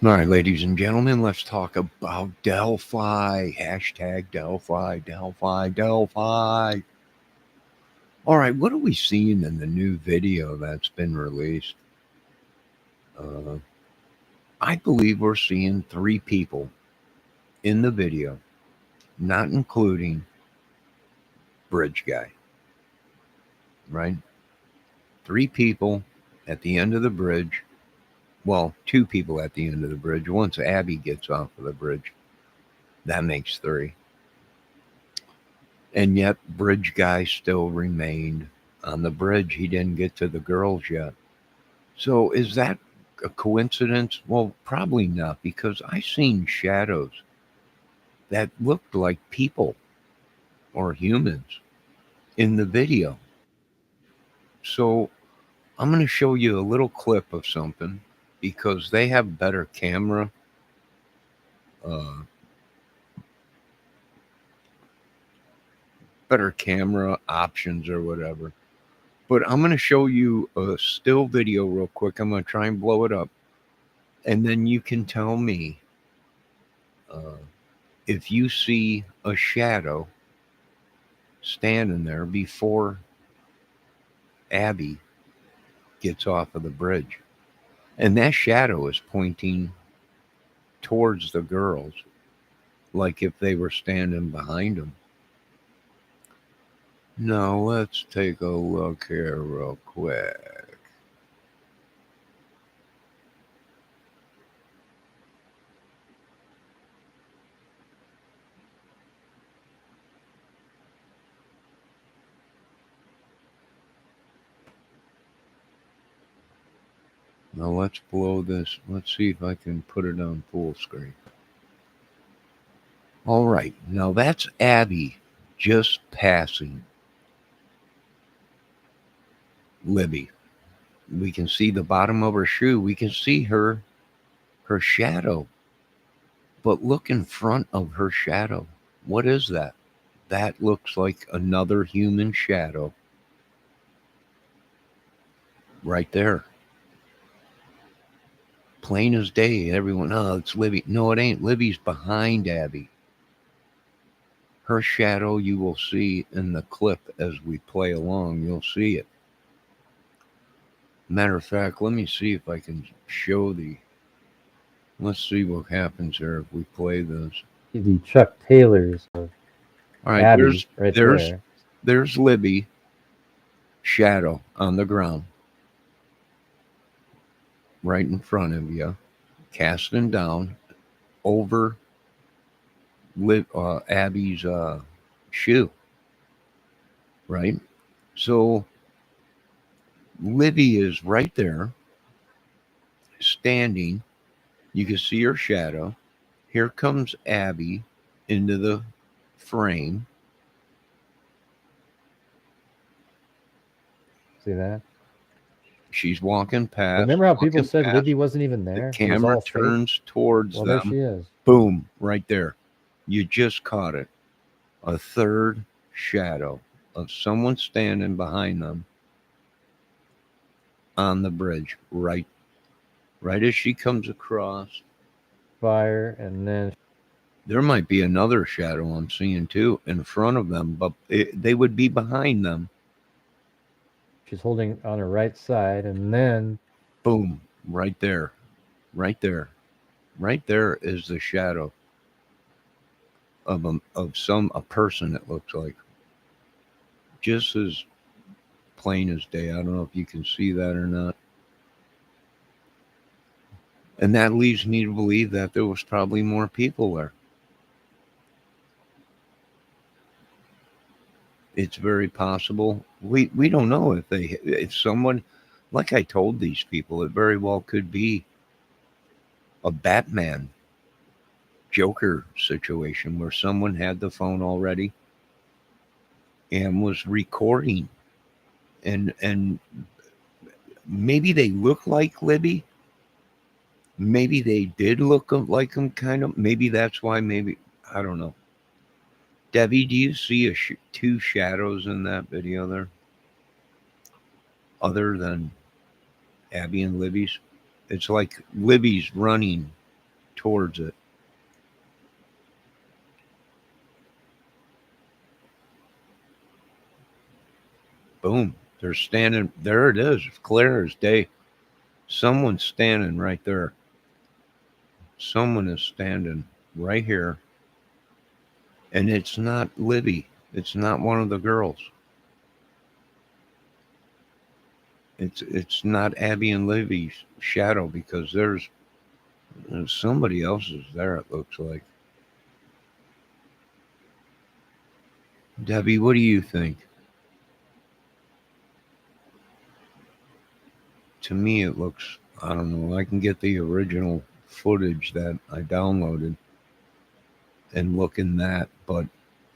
All right, ladies and gentlemen, let's talk about Delphi. Hashtag Delphi, Delphi, Delphi. All right, what are we seeing in the new video that's been released? Uh, I believe we're seeing three people in the video, not including Bridge Guy, right? Three people at the end of the bridge. Well, two people at the end of the bridge. Once Abby gets off of the bridge, that makes three. And yet, Bridge Guy still remained on the bridge. He didn't get to the girls yet. So, is that a coincidence? Well, probably not, because I seen shadows that looked like people or humans in the video. So, I'm going to show you a little clip of something because they have uh, better camera options or whatever. But I'm going to show you a still video real quick. I'm going to try and blow it up. And then you can tell me uh, if you see a shadow standing there before Abby gets off of the bridge. And that shadow is pointing towards the girls, like if they were standing behind them. Now, let's take a look here, real quick. Now, let's blow this. Let's see if I can put it on full screen. All right, now that's Abby just passing Libby. We can see the bottom of her shoe. We can see her shadow. But look in front of her shadow. What is that? That looks like another human shadow right there. Plain as day. Everyone, oh, it's Libby. No, it ain't. Libby's behind Abby. Her shadow you will see in the clip as we play along. You'll see it. Matter of fact, let me see if I can show the. Let's see what happens here if we play this. The Chuck Taylors of All right, Abby right there's there. there's Libby shadow on the ground right in front of you, casting down over Abby's shoe, right? So Libby is right there, standing. You can see her shadow. Here comes Abby into the frame. See that? She's walking But past, remember how people walking said past. Libby wasn't even The there? It was camera all fake? turns towards Well, there them. she is. Boom, right there. You just caught it. A third shadow of someone standing behind them on the bridge, right as she comes across. Fire, and then There might be another shadow I'm seeing too in front of them, but they would be behind them. she's holding on her right side, and then Boom, right there, right there, right there is the shadow of a person. It looks like just as plain as day. I don't know if you can see that or not. And that leads me to believe that there was probably more people there. It's very possible. We don't know if someone, like I told these people, it very well could be a Batman Joker situation where someone had the phone already and was recording, and maybe they look like Libby. Maybe they did look like him, kind of. Maybe that's why. Maybe I don't know. Debbie, do you see two shadows in that video there, other than Abby and Libby's? It's like Libby's running towards it. Boom. They're standing. There it is. Clear as day. Someone's standing right there. Someone is standing right here. And it's not Libby. It's not one of the girls. It's not Abby and Libby's shadow, because there's somebody else is there, it looks like. Debbie, what do you think? To me, it looks, I don't know, I can get the original footage that I downloaded and look in that, but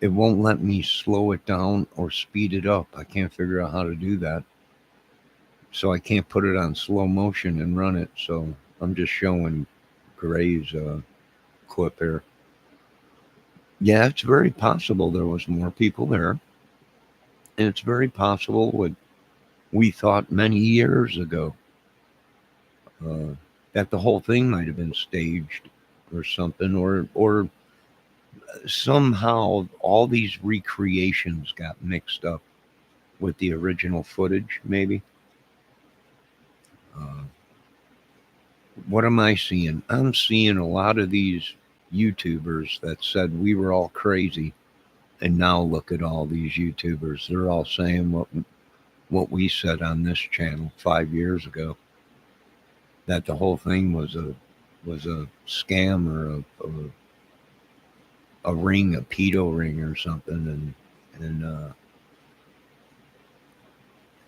it won't let me slow it down or speed it up. I can't figure out how to do that. So I can't put it on slow motion and run it. So I'm just showing Gray's clip here. Yeah, it's very possible there was more people there. And it's very possible what we thought many years ago, that the whole thing might have been staged or something, or somehow all these recreations got mixed up with the original footage, maybe. What am I seeing? I'm seeing a lot of these YouTubers that said we were all crazy, and now look at all these YouTubers. They're all saying what we said on this channel 5 years ago, that the whole thing was a scam, or a ring, a pedo ring or something,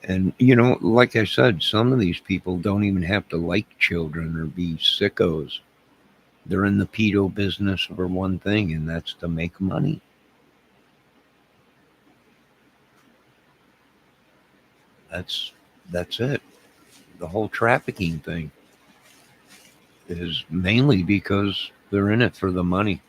and you know, like I said, some of these people don't even have to like children or be sickos. They're in the pedo business for one thing, and that's to make money. That's it. The whole trafficking thing is mainly because they're in it for the money.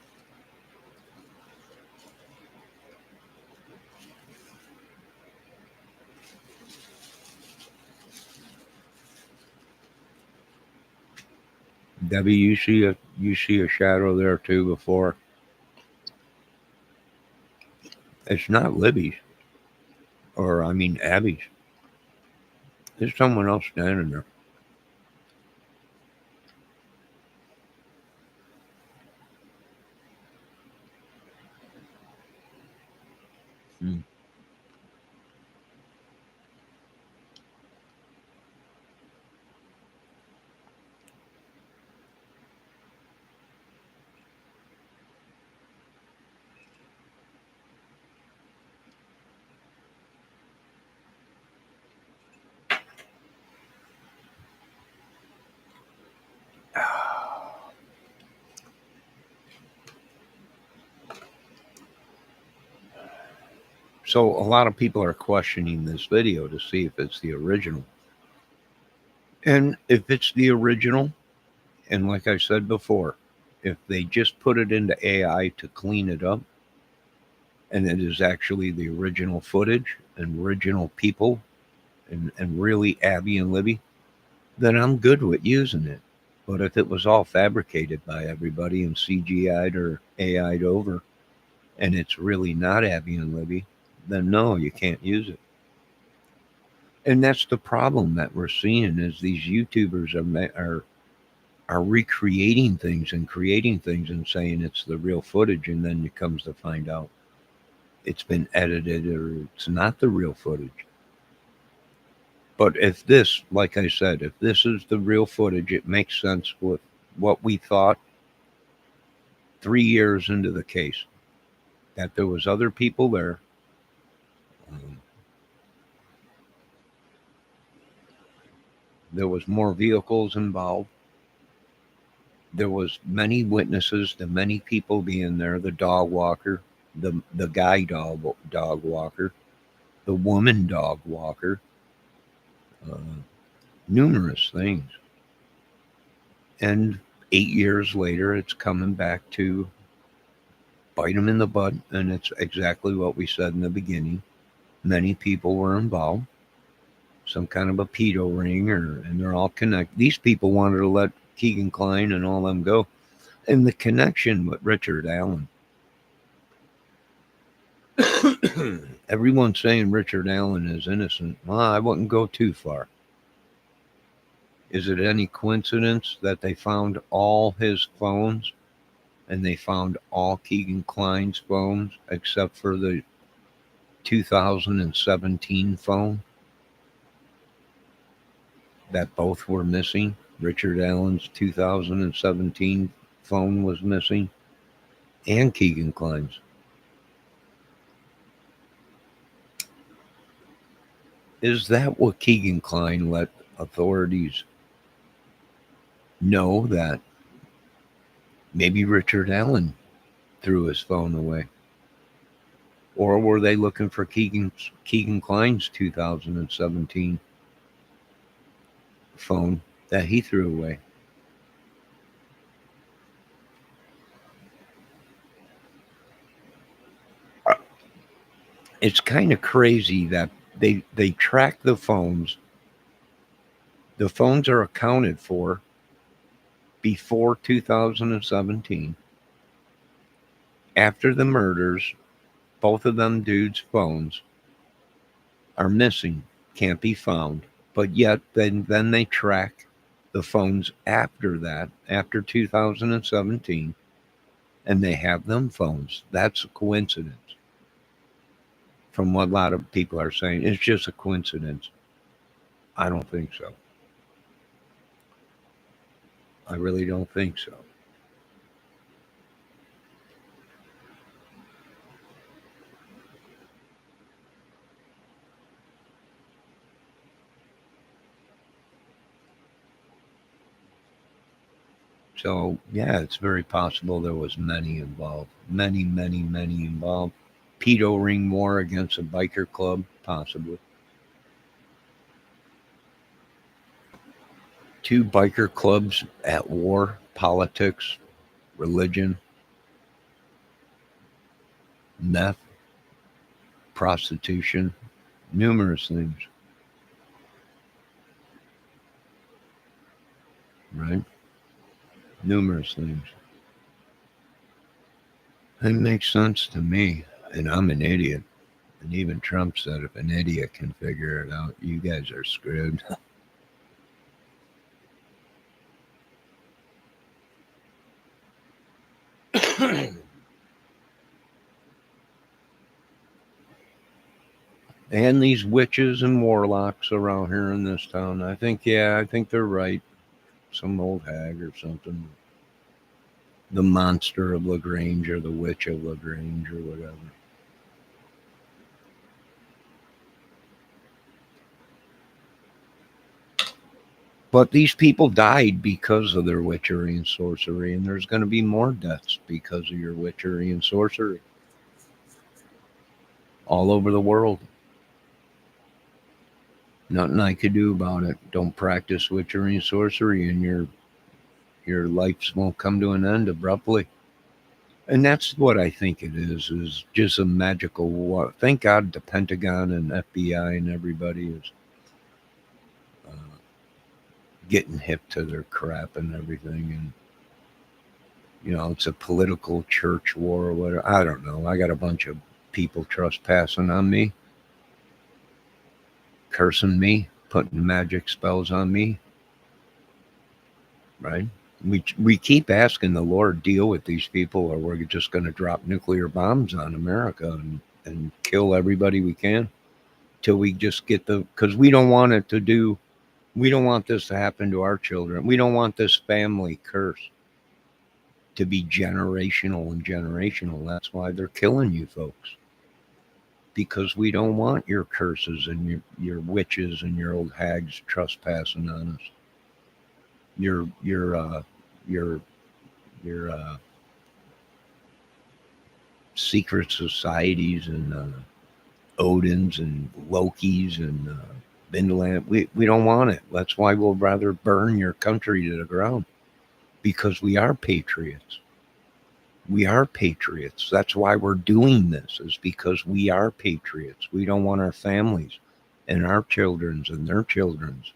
Debbie, you see a shadow there too before. It's not Libby's, or I mean Abby's. There's someone else standing there. Hmm. So a lot of people are questioning this video to see if it's the original. And if it's the original, and like I said before, if they just put it into AI to clean it up, and it is actually the original footage and original people, and really Abby and Libby, then I'm good with using it. But if it was all fabricated by everybody and CGI'd or AI'd over, and it's really not Abby and Libby, then no, you can't use it. And that's the problem that we're seeing, is these YouTubers are recreating things and creating things and saying it's the real footage, and then it comes to find out it's been edited, or it's not the real footage. But if this, like I said, if this is the real footage, it makes sense with what we thought 3 years into the case, that there was other people there. There was more vehicles involved. There was many witnesses to many people being there. The dog walker, the guy dog walker, the woman dog walker, uh, numerous things. And 8 years later, it's coming back to bite them in the butt, and it's exactly what we said in the beginning. Many people were involved, some kind of a pedo ring, and they're all connected. These people wanted to let Keegan Klein and all them go. And the connection with Richard Allen. Everyone's saying Richard Allen is innocent. Well, I wouldn't go too far. Is it any coincidence that they found all his phones and they found all Keegan Klein's phones except for the 2017 phone? That both were missing. Richard Allen's 2017 phone was missing, and Keegan Klein's. Is that what Keegan Klein let authorities know, that maybe Richard Allen threw his phone away? Or were they looking for Keegan Klein's 2017 phone that he threw away? It's kind of crazy that they track the phones. The phones are accounted for before 2017. After the murders, both of them dudes' phones are missing, can't be found. But yet then they track the phones after that, after 2017, and they have them phones. That's a coincidence. From what a lot of people are saying, it's just a coincidence. I don't think so. I really don't think so. So yeah, it's very possible there was many involved. Many involved. Pedo ring war against a biker club, possibly. Two biker clubs at war, politics, religion, meth, prostitution, numerous things. Right? Numerous things. It makes sense to me, and I'm an idiot. And even Trump said if an idiot can figure it out, you guys are screwed. And these witches and warlocks around here in this town, I think they're right. Some old hag or something. The monster of LaGrange or the witch of LaGrange or whatever. But these people died because of their witchery and sorcery, and there's going to be more deaths because of your witchery and sorcery all over the world. Nothing I could do about it. Don't practice witchery and sorcery, and your lives won't come to an end abruptly. And that's what I think it is just a magical war. Thank God the Pentagon and FBI and everybody is getting hip to their crap and everything. And it's a political church war or whatever. I don't know. I got a bunch of people trespassing on me, cursing me, putting magic spells on me. Right? We keep asking the Lord deal with these people, or we're just going to drop nuclear bombs on America and kill everybody we can till we just get because we don't want we don't want this to happen to our children. We don't want this family curse to be generational and generational. That's why they're killing you folks, because we don't want your curses and your witches and your old hags trespassing on us. Your secret societies and Odins and Lokis and Vinland. We don't want it. That's why we'll rather burn your country to the ground, because we are patriots. We are patriots. That's why we're doing this, is because we are patriots. We don't want our families and our children's and their children's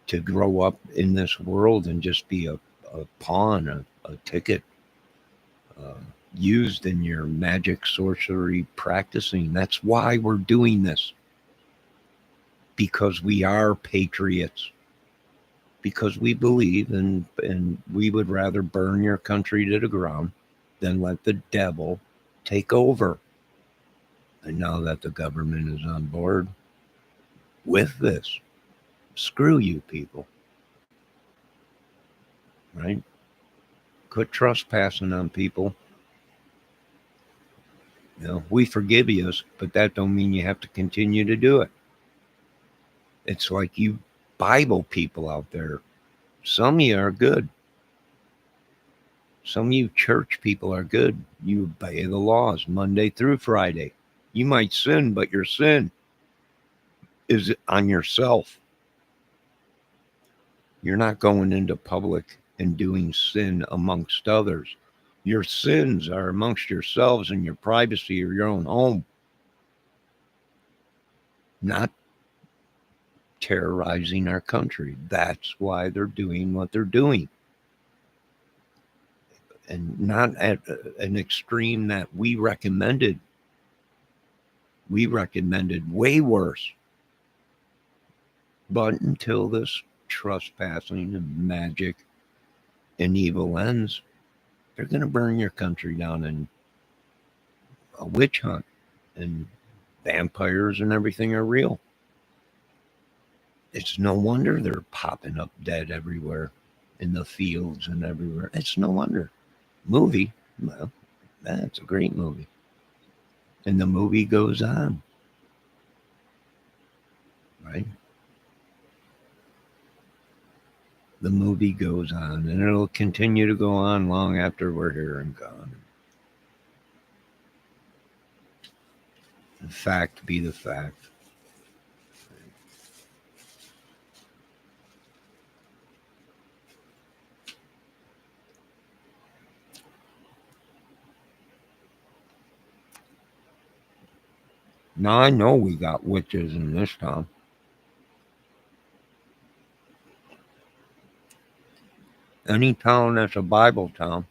to grow up in this world and just be a a pawn, a ticket used in your magic sorcery practicing. That's why we're doing this. Because we are patriots. Because we believe and we would rather burn your country to the ground than let the devil take over. And now that the government is on board with this, screw you people. Right? Quit trespassing on people. You know, we forgive you, but that don't mean you have to continue to do it. It's like you Bible people out there. Some of you are good. Some of you church people are good. You obey the laws Monday through Friday. You might sin, but your sin is on yourself. You're not going into public and doing sin amongst others. Your sins are amongst yourselves in your privacy or your own home, not terrorizing our country. That's why they're doing what they're doing. And not at an extreme that we recommended. We recommended way worse. But until this trespassing and magic and evil ends, they're going to burn your country down in a witch hunt. And vampires and everything are real. It's no wonder they're popping up dead everywhere in the fields and everywhere. It's no wonder. Movie, well, that's a great movie. And the movie goes on. Right? The movie goes on, and it'll continue to go on long after we're here and gone. The fact be the fact. Now I know we got witches in this town. Any town that's a Bible town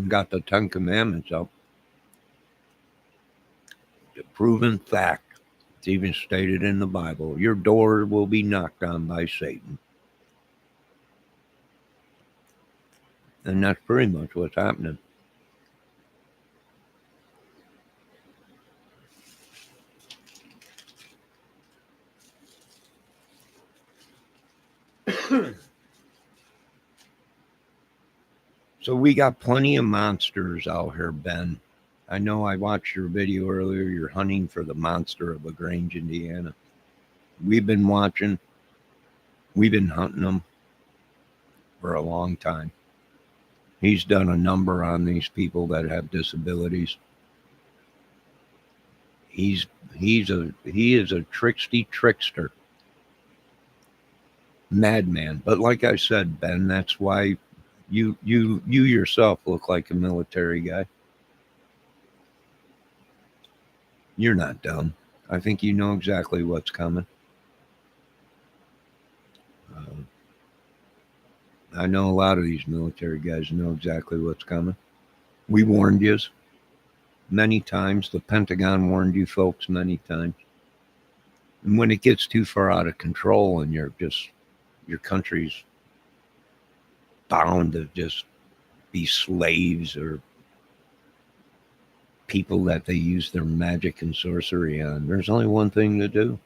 got the 10 Commandments up. The proven fact. It's even stated in the Bible. Your door will be knocked on by Satan. And that's pretty much what's happening. So we got plenty of monsters out here, Ben. I know I watched your video earlier. You're hunting for the monster of LaGrange, Indiana. We've been watching. We've been hunting them for a long time. He's done a number on these people that have disabilities. He is a trickster. Madman. But like I said, Ben, that's why you yourself look like a military guy. You're not dumb. I think you know exactly what's coming. I know a lot of these military guys know exactly what's coming. We warned you many times. The Pentagon warned you folks many times. And when it gets too far out of control and your country's bound to just be slaves or people that they use their magic and sorcery on, there's only one thing to do.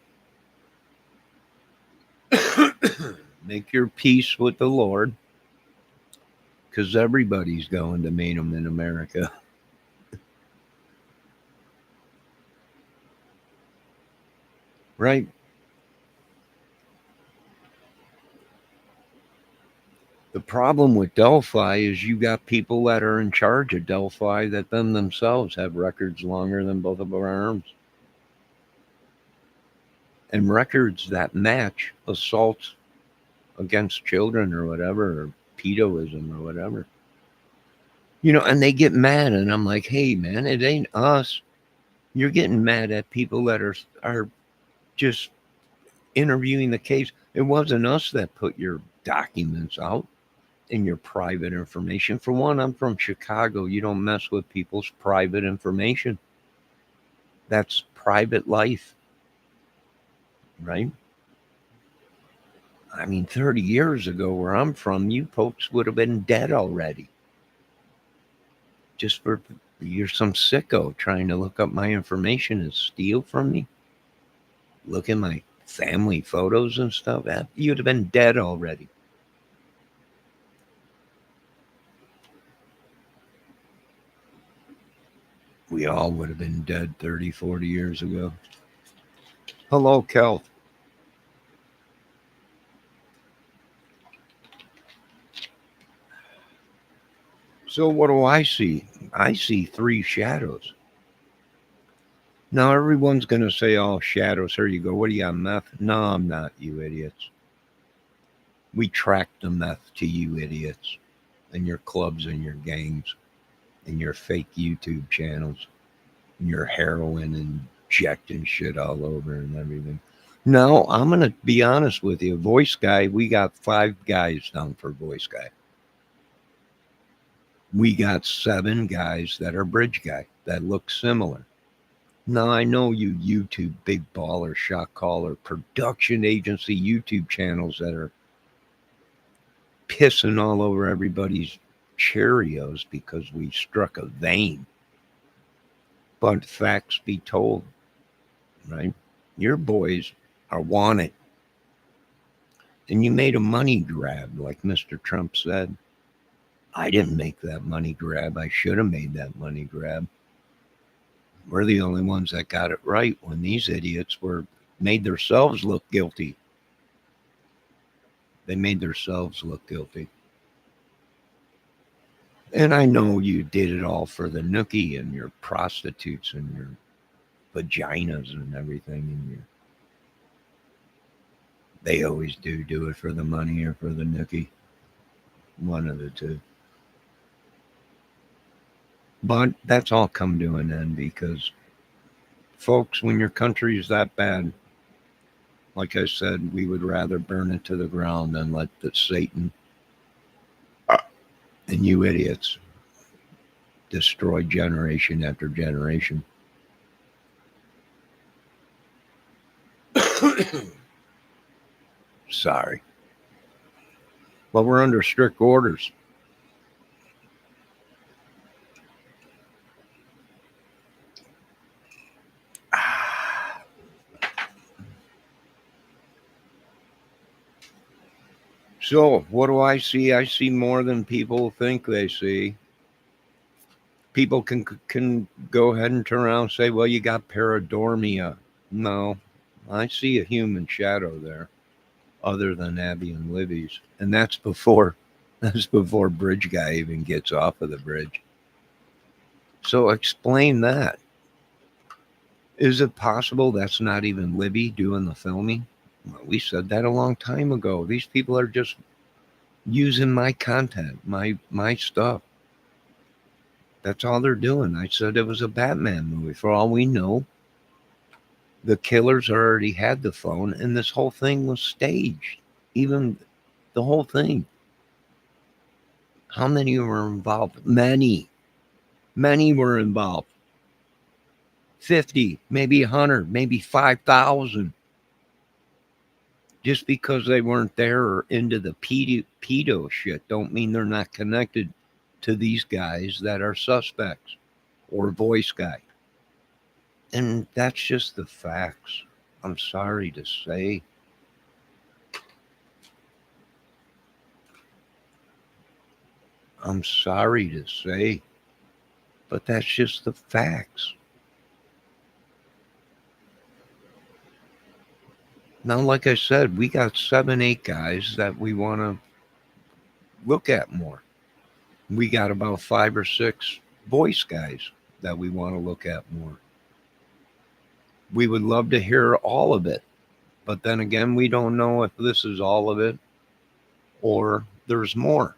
Make your peace with the Lord, because everybody's going to meet him in America. Right? The problem with Delphi is you got people that are in charge of Delphi that themselves have records longer than both of our arms. And records that match assaults against children or whatever, or pedoism or whatever. You know, and they get mad, and I'm like, hey, man, it ain't us. You're getting mad at people that are just interviewing the case. It wasn't us that put your documents out. in your private information. For one, I'm from Chicago. You don't mess with people's private information. That's private life, right? I mean, 30 years ago, where I'm from, you folks would have been dead already. Just for you're some sicko trying to look up my information and steal from me. Look at my family photos and stuff. You'd have been dead already. We all would have been dead 30, 40 years ago. Hello, Kel. So what do I see? I see three shadows. Now everyone's going to say, oh, shadows. Here you go. What do you got, meth? No, I'm not, you idiots. We track the meth to you idiots and your clubs and your gangs and your fake YouTube channels and your heroin and injecting shit all over and everything. No, I'm going to be honest with you. Voice guy, we got 5 guys down for voice guy. We got 7 guys that are bridge guy that look similar. Now, I know you YouTube big baller, shot caller, production agency YouTube channels that are pissing all over everybody's Cheerios because we struck a vein. But facts be told, right? Your boys are wanted. And you made a money grab, like Mr. Trump said. I didn't make that money grab. I should have made that money grab. We're the only ones that got it right when these idiots made themselves look guilty. They made themselves look guilty. And I know you did it all for the nookie and your prostitutes and your vaginas and everything. And they always do it for the money or for the nookie. One of the two. But that's all come to an end because, folks, when your country is that bad, like I said, we would rather burn it to the ground than let the Satan and you idiots destroy generation after generation. Sorry. But we're under strict orders. So, what do I see? I see more than people think they see. People can go ahead and turn around and say, well, you got pareidolia. No, I see a human shadow there other than Abby and Libby's. And that's before Bridge Guy even gets off of the bridge. So explain that. Is it possible that's not even Libby doing the filming? Well, we said that a long time ago. These people are just using my content, my stuff. That's all they're doing. I said it was a Batman movie. For all we know, the killers already had the phone and this whole thing was staged. Even the whole thing. How many were involved? Many were involved. 50, maybe 100, maybe 5,000. Just because they weren't there or into the pedo shit don't mean they're not connected to these guys that are suspects or voice guy. And that's just the facts. I'm sorry to say. I'm sorry to say. But that's just the facts. Now, like I said, we got 7, 8 guys that we want to look at more. We got about 5 or 6 voice guys that we want to look at more. We would love to hear all of it. But then again, we don't know if this is all of it or there's more.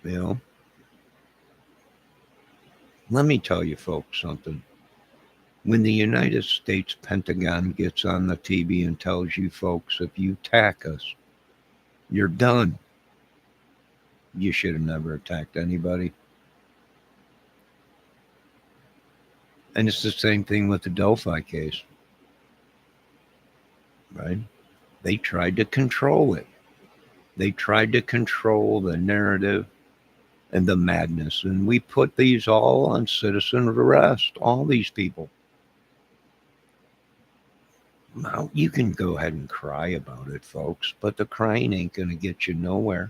You know? Let me tell you folks something. When the United States Pentagon gets on the TV and tells you folks, if you attack us, You're done. You should have never attacked anybody. And it's the same thing with the Delphi case, right? They tried to control it. They tried to control the narrative and the madness. And we put these all on citizen arrest, all these people. Now, you can go ahead and cry about it, folks, but the crying ain't going to get you nowhere.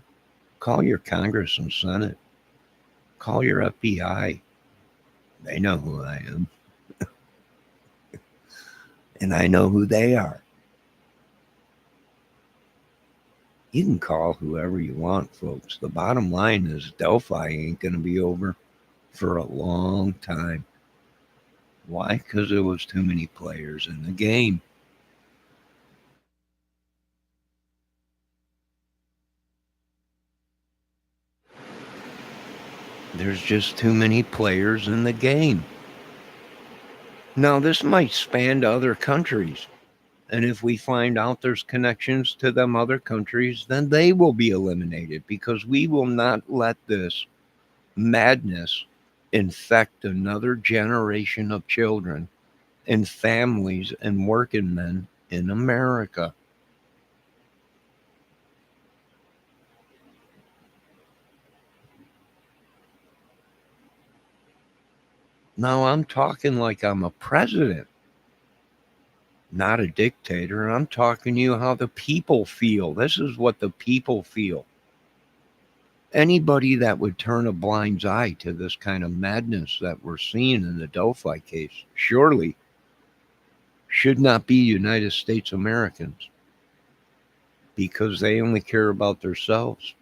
Call your Congress and Senate. Call your FBI. They know who I am. And I know who they are. You can call whoever you want, folks. The bottom line is Delphi ain't going to be over for a long time. Why? Because there was too many players in the game. There's just too many players in the game. Now, this might span to other countries. And if we find out there's connections to them other countries, then they will be eliminated, because we will not let this madness infect another generation of children and families and working men in America. Now, I'm talking like I'm a president, not a dictator. I'm talking to you how the people feel. This is what the people feel. Anybody that would turn a blind eye to this kind of madness that we're seeing in the Delphi case surely should not be United States Americans, because they only care about themselves.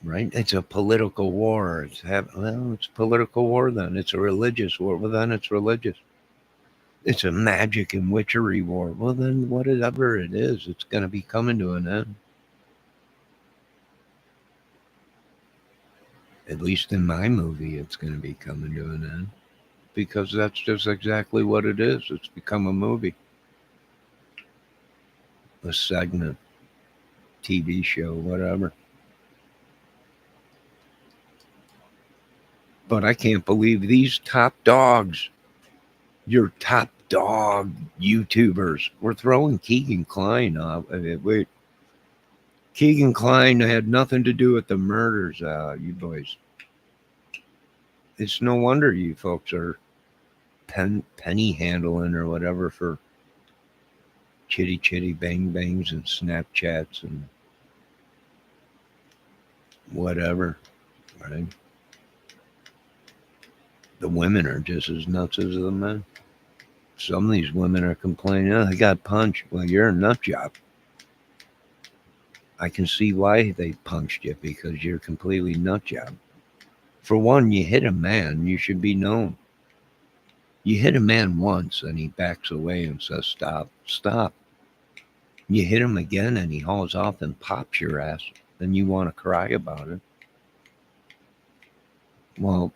Right? It's a political war. It's political war then. It's a religious war. Well, then it's religious. It's a magic and witchery war. Well, then whatever it is, it's going to be coming to an end. At least in my movie, it's going to be coming to an end, because that's just exactly what it is. It's become a movie, a segment, TV show, whatever. But I can't believe these top dogs, your top dog YouTubers, were throwing Keegan Kline off. Wait, Keegan Kline had nothing to do with the murders, you boys. It's no wonder you folks are penny handling or whatever for chitty chitty bang bangs and Snapchats and whatever, right? The women are just as nuts as the men. Some of these women are complaining, oh, they got punched. Well, you're a nut job. I can see why they punched you, because you're completely nut job. For one, you hit a man, you should be known. You hit a man once and he backs away and says, stop, stop. You hit him again and he hauls off and pops your ass. Then you want to cry about it. Well,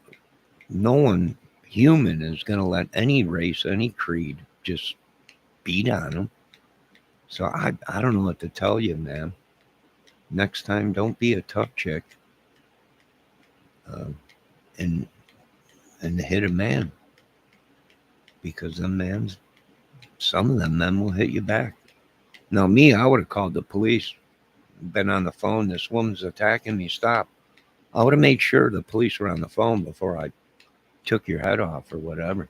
no one human is going to let any race, any creed just beat on them. So I don't know what to tell you, man. Next time, don't be a tough chick and hit a man, because some of them men will hit you back. Now, me, I would have called the police, been on the phone. This woman's attacking me. Stop. I would have made sure the police were on the phone before I took your head off or whatever.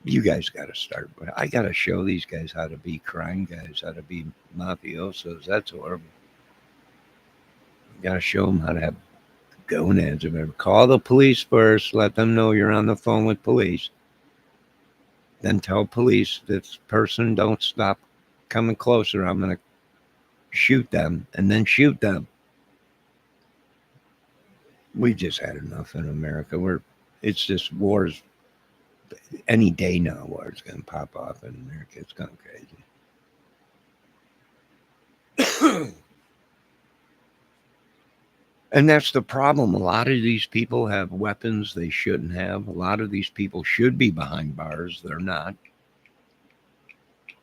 You guys got to start. I got to show these guys how to be crime guys, how to be mafiosos. That's horrible. You got to show them how to have gonads or whatever. Call the police first. Let them know you're on the phone with police. Then tell police, this person, don't stop coming closer. I'm going to shoot them, and then shoot them. We just had enough in America. It's just wars. Any day now, war is going to pop off in America. It's gone crazy. And that's the problem. A lot of these people have weapons they shouldn't have. A lot of these people should be behind bars. They're not.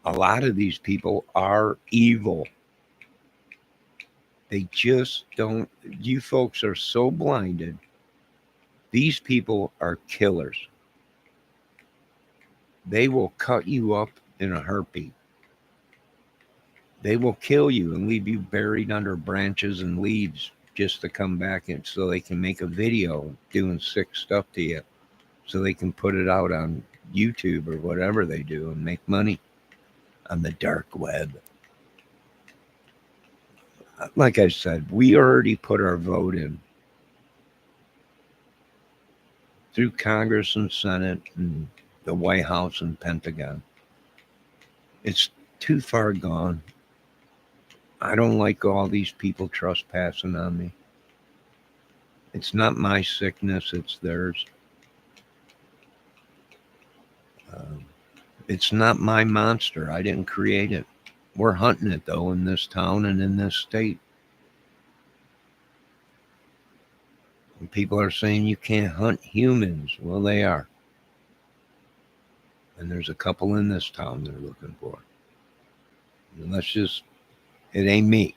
A lot of these people are evil. They just don't. You folks are so blinded. These people are killers. They will cut you up in a heartbeat. They will kill you and leave you buried under branches and leaves just to come back in so they can make a video doing sick stuff to you so they can put it out on YouTube or whatever they do and make money on the dark web. Like I said, we already put our vote in through Congress and Senate and the White House and Pentagon. It's too far gone. I don't like all these people trespassing on me. It's not my sickness, it's theirs. It's not my monster. I didn't create it. We're hunting it, though, in this town and in this state. And people are saying you can't hunt humans. Well, they are. And there's a couple in this town they're looking for. And it ain't me.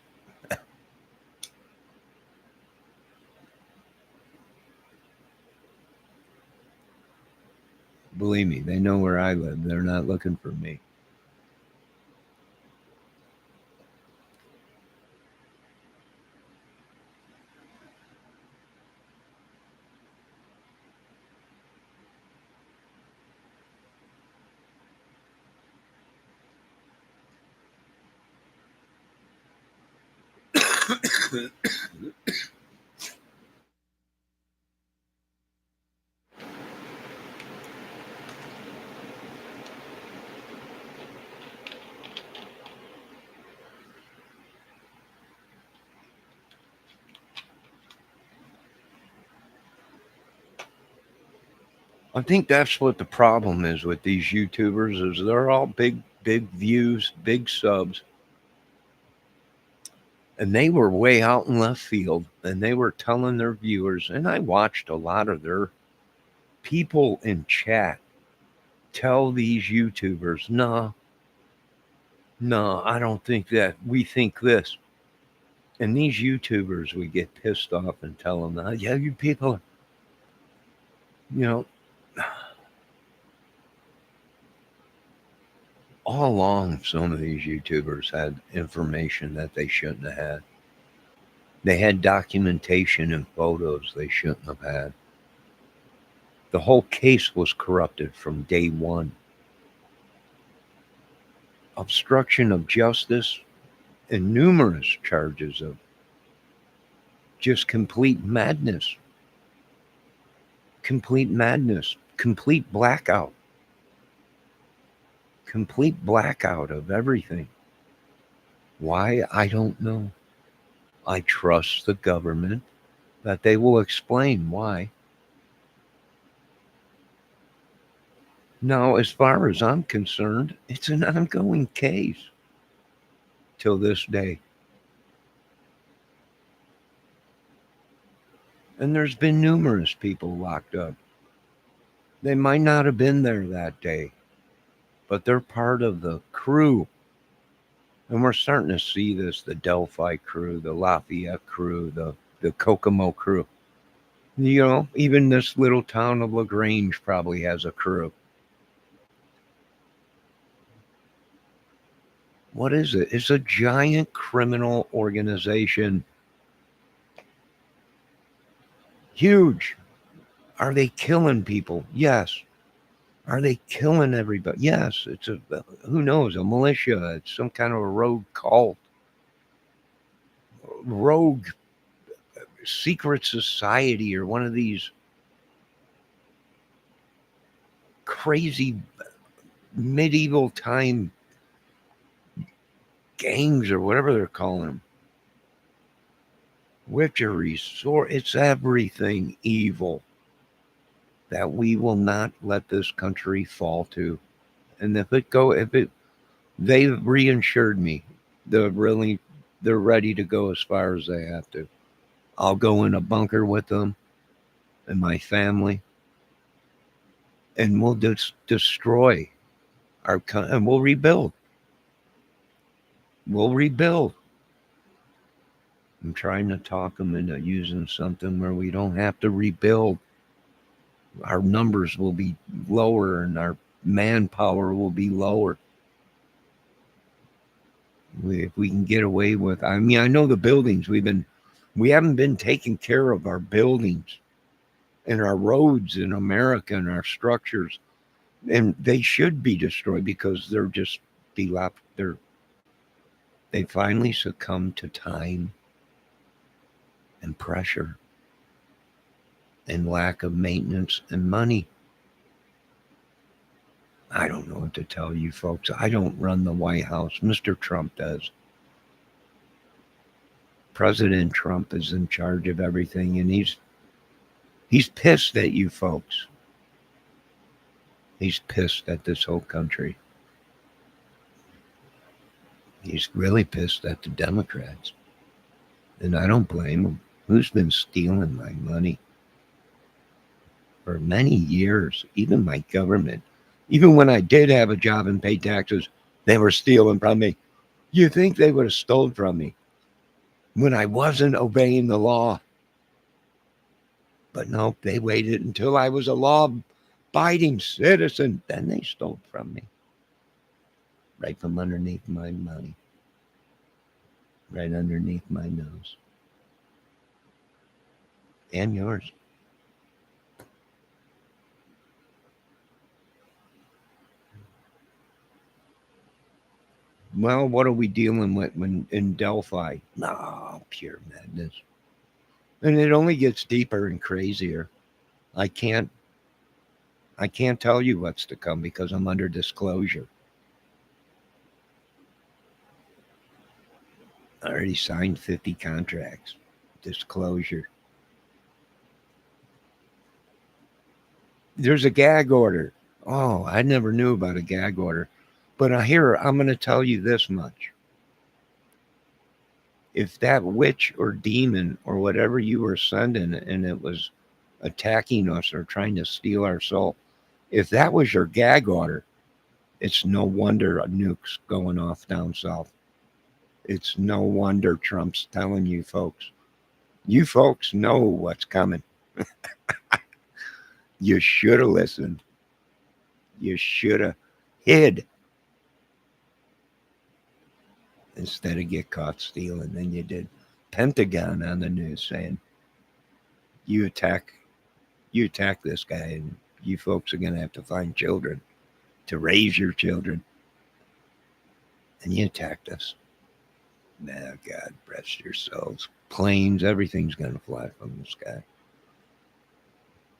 Believe me, they know where I live. They're not looking for me. I think that's what the problem is with these YouTubers is they're all big views, big subs. And they were way out in left field and they were telling their viewers, and I watched a lot of their people in chat tell these YouTubers, no, I don't think that. We think this. And these YouTubers would get pissed off and tell them, yeah, you people, all along, some of these YouTubers had information that they shouldn't have had. They had documentation and photos they shouldn't have had. The whole case was corrupted from day one. Obstruction of justice and numerous charges of just complete madness, complete blackout of everything. Why? I don't know. I trust the government that they will explain why. Now, as far as I'm concerned, it's an ongoing case till this day. And there's been numerous people locked up. They might not have been there that day, but they're part of the crew. And we're starting to see this, the Delphi crew, the Lafayette crew, the Kokomo crew. Even this little town of LaGrange probably has a crew. What is it? It's a giant criminal organization. Huge. Are they killing people? Yes. Are they killing everybody? Yes. It's who knows, a militia. It's some kind of a rogue cult. Rogue secret society or one of these crazy medieval time gangs or whatever they're calling them. Witchery, it's everything evil that we will not let this country fall to. And they've reinsured me. They're ready to go as far as they have to. I'll go in a bunker with them and my family, and we'll destroy and we'll rebuild. we'll rebuild. I'm trying to talk them into using something where we don't have to rebuild. Our numbers will be lower and our manpower will be lower. If we can get away with, I mean, I know the buildings we haven't been taking care of our buildings and our roads in America and our structures, and they should be destroyed because they're just they finally succumb to time and pressure and lack of maintenance and money. I don't know what to tell you folks. I don't run the White House. Mr. Trump does. President Trump is in charge of everything, and he's pissed at you folks. He's pissed at this whole country. He's really pissed at the Democrats. And I don't blame him. Who's been stealing my money for many years? Even my government. Even when I did have a job and paid taxes, they were stealing from me. You think they would have stolen from me when I wasn't obeying the law? But no, they waited until I was a law-abiding citizen. Then they stole from me. Right from underneath my money. Right underneath my nose. And yours. Well, what are we dealing with when in Delphi? No, pure madness. And it only gets deeper and crazier. I can't tell you what's to come because I'm under disclosure. I already signed 50 contracts. Disclosure. There's a gag order. Oh, I never knew about a gag order. But I'm going to tell you this much. If that witch or demon or whatever you were sending and it was attacking us or trying to steal our soul, if that was your gag order, it's no wonder a nuke's going off down south. It's no wonder Trump's telling you folks. You folks know what's coming. You should have listened. You should have hid instead of get caught stealing. Then you did. Pentagon on the news saying you attack this guy and you folks are going to have to find children to raise your children. And you attacked us. Now, God, rest your souls. Planes, everything's going to fly from the sky.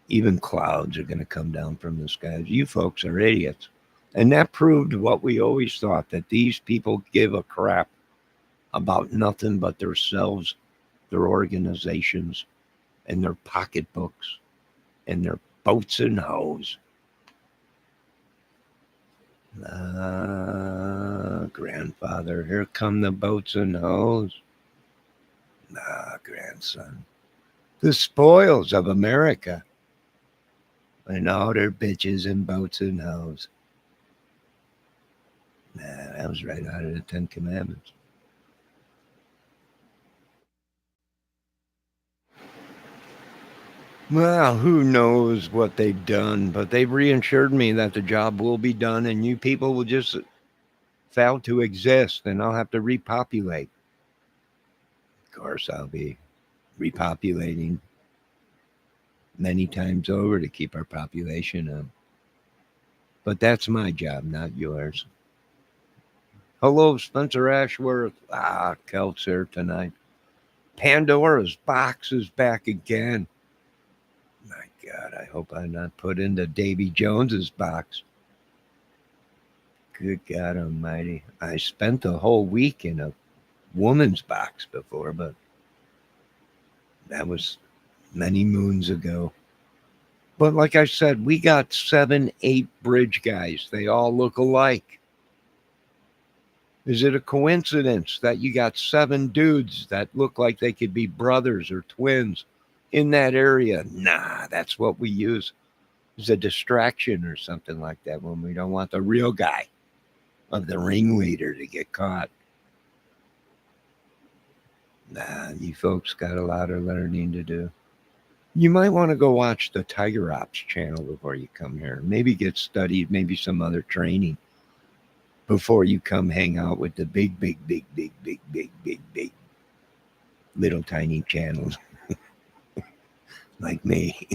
Even clouds are going to come down from the skies. You folks are idiots. And that proved what we always thought, that these people give a crap about nothing but themselves, their organizations, and their pocketbooks, and their boats and hoes. Grandfather, here come the boats and hoes. Grandson. The spoils of America. And all their bitches and boats and hoes. That was right out of the Ten Commandments. Well, who knows what they've done, but they've reassured me that the job will be done and you people will just fail to exist and I'll have to repopulate. Of course, I'll be repopulating many times over to keep our population up. But that's my job, not yours. Hello, Spencer Ashworth. Kelt's here tonight. Pandora's box is back again. My God, I hope I'm not put into Davy Jones's box. Good God Almighty. I spent the whole week in a woman's box before, but that was many moons ago. But like I said, we got 7, 8 bridge guys. They all look alike. Is it a coincidence that you got 7 dudes that look like they could be brothers or twins in that area? Nah, that's what we use as a distraction or something like that when we don't want the real guy of the ringleader to get caught. Nah, you folks got a lot of learning to do. You might want to go watch the Tiger Ops channel before you come here. Maybe get studied, maybe some other training before you come hang out with the big little tiny channels like me.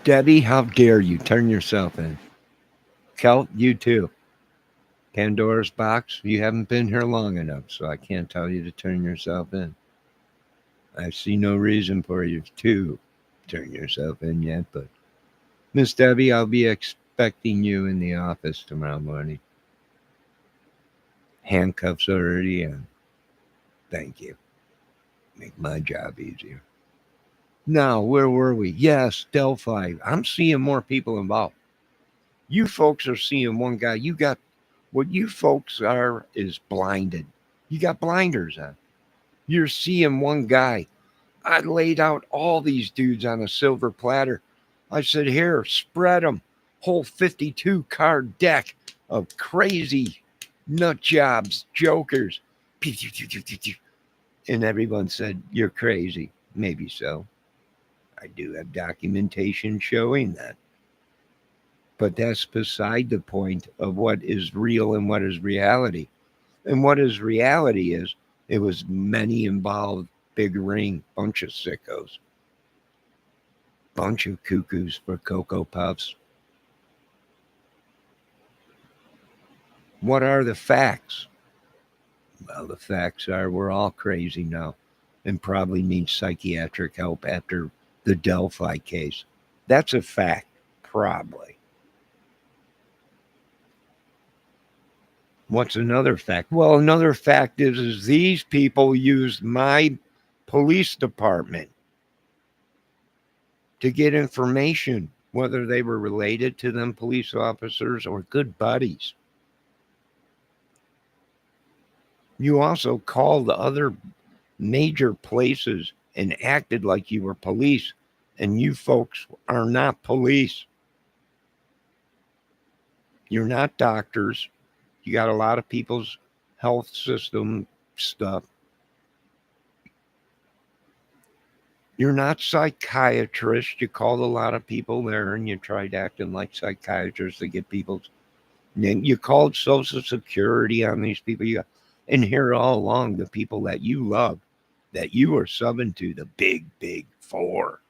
Debbie, how dare you turn yourself in? Kel, you too. Pandora's box, you haven't been here long enough, so I can't tell you to turn yourself in. I see no reason for you to turn yourself in yet, but Miss Debbie, I'll be expecting you in the office tomorrow morning. Handcuffs already on. Thank you. Make my job easier. Now, where were we? Yes, Delphi. I'm seeing more people involved. You folks are seeing one guy. You got what you folks are is blinded. You got blinders on. You're seeing one guy. I laid out all these dudes on a silver platter. I said, here, spread them. Whole 52 card deck of crazy nut jobs, jokers. And everyone said, you're crazy. Maybe so. I do have documentation showing that. But that's beside the point of what is real and what is reality. And what is reality is it was many involved, big ring, bunch of sickos, bunch of cuckoos for Cocoa Puffs. What are the facts? Well, the facts are we're all crazy now and probably need psychiatric help after the Delphi case. That's a fact, probably. What's another fact? Well, another fact is these people used my police department to get information, whether they were related to them police officers or good buddies. You also called other major places and acted like you were police, and you folks are not police. You're not doctors. You got a lot of people's health system stuff. You're not psychiatrists. You called a lot of people there and you tried acting like psychiatrists to get people's name. You called Social Security on these people. And here all along, the people that you love, that you are subbing to, the big four,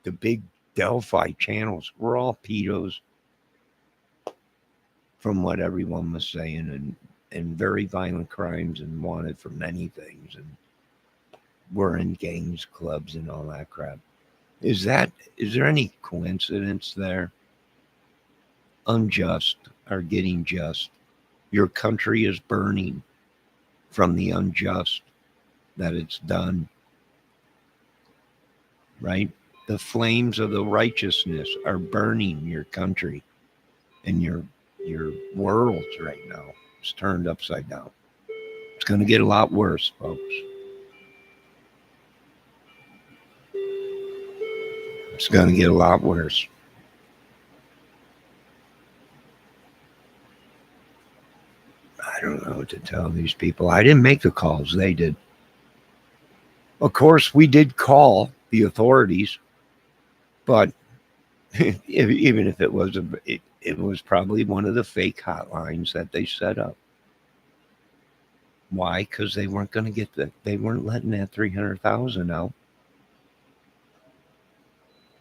the big Delphi channels, were all pedos from what everyone was saying and very violent crimes and wanted for many things. And were in gangs, clubs, and all that crap. Is there any coincidence there? Unjust are getting just. Your country is burning from the unjust that it's done. Right? The flames of the righteousness are burning your country and your world right now. It's turned upside down. It's going to get a lot worse, folks. It's going to get a lot worse. I don't know what to tell these people. I didn't make the calls, they did. Of course, we did call the authorities, but even if it was it was probably one of the fake hotlines that they set up. Why? Because they weren't going to get they weren't letting that 300,000 out.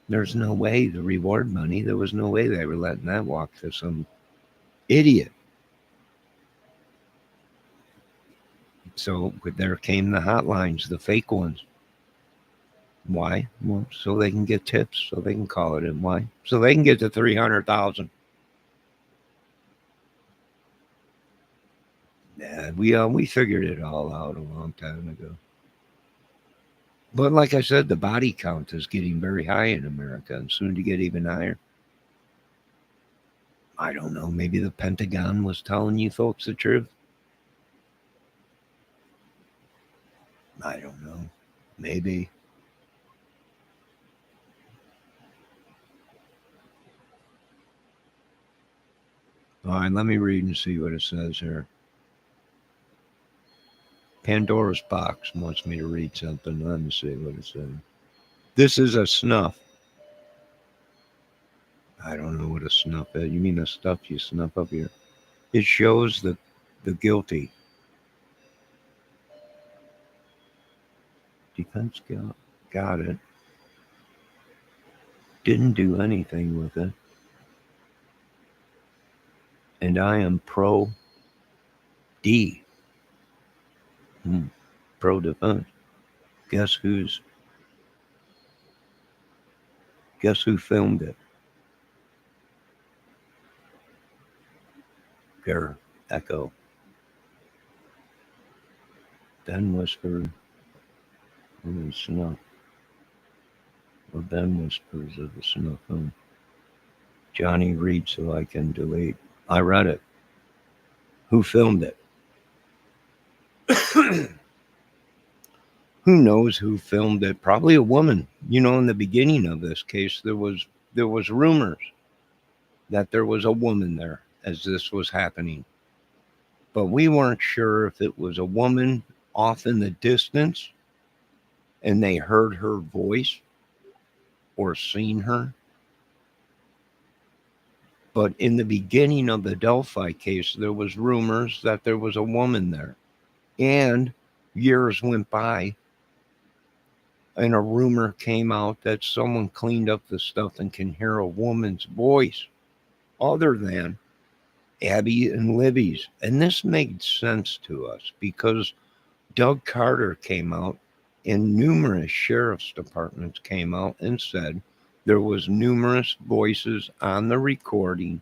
There's no way the reward money. There was no way they were letting that walk to some idiot. So there came the hotlines, the fake ones. Why? Well, so they can get tips, so they can call it in. Why? So they can get to 300,000. Yeah, we figured it all out a long time ago. But like I said, the body count is getting very high in America and soon to get even higher. I don't know. Maybe the Pentagon was telling you folks the truth. I don't know. Maybe. All right, let me read and see what it says here. Pandora's Box wants me to read something. Let me see what it says. This is a snuff. I don't know what a snuff is. You mean the stuff you snuff up here? It shows the guilty. Defense got it. Didn't do anything with it. And I am pro D. Pro defense. Guess who filmed it? Gar Echo. Then whispered snuff. Or Ben whispers of the snuff film. Johnny read so I can delete. I read it. Who filmed it? Who knows who filmed it? Probably a woman. You know, in the beginning of this case, there was rumors that there was a woman there as this was happening. But we weren't sure if it was a woman off in the distance and they heard her voice or seen her. But in the beginning of the Delphi case, there was rumors that there was a woman there. And years went by, and a rumor came out that someone cleaned up the stuff and can hear a woman's voice other than Abby and Libby's. And this made sense to us because Doug Carter came out and numerous sheriff's departments came out and said there was numerous voices on the recording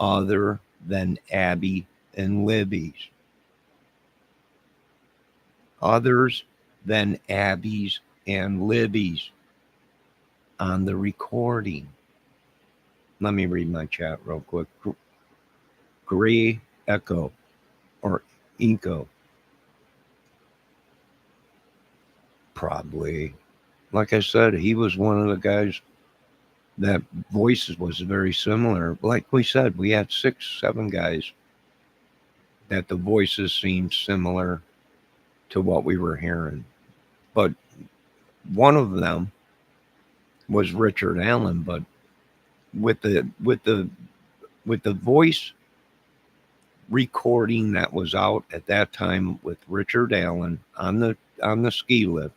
other than Abby and Libby's. Others than Abby's and Libby's on the recording. Let me read my chat real quick. Gray Echo or Inco. Probably. Like I said, he was one of the guys that voices was very similar. Like we said, we had 6-7 guys that the voices seemed similar to what we were hearing. But one of them was Richard Allen, but with the voice recording that was out at that time with Richard Allen on the ski lift,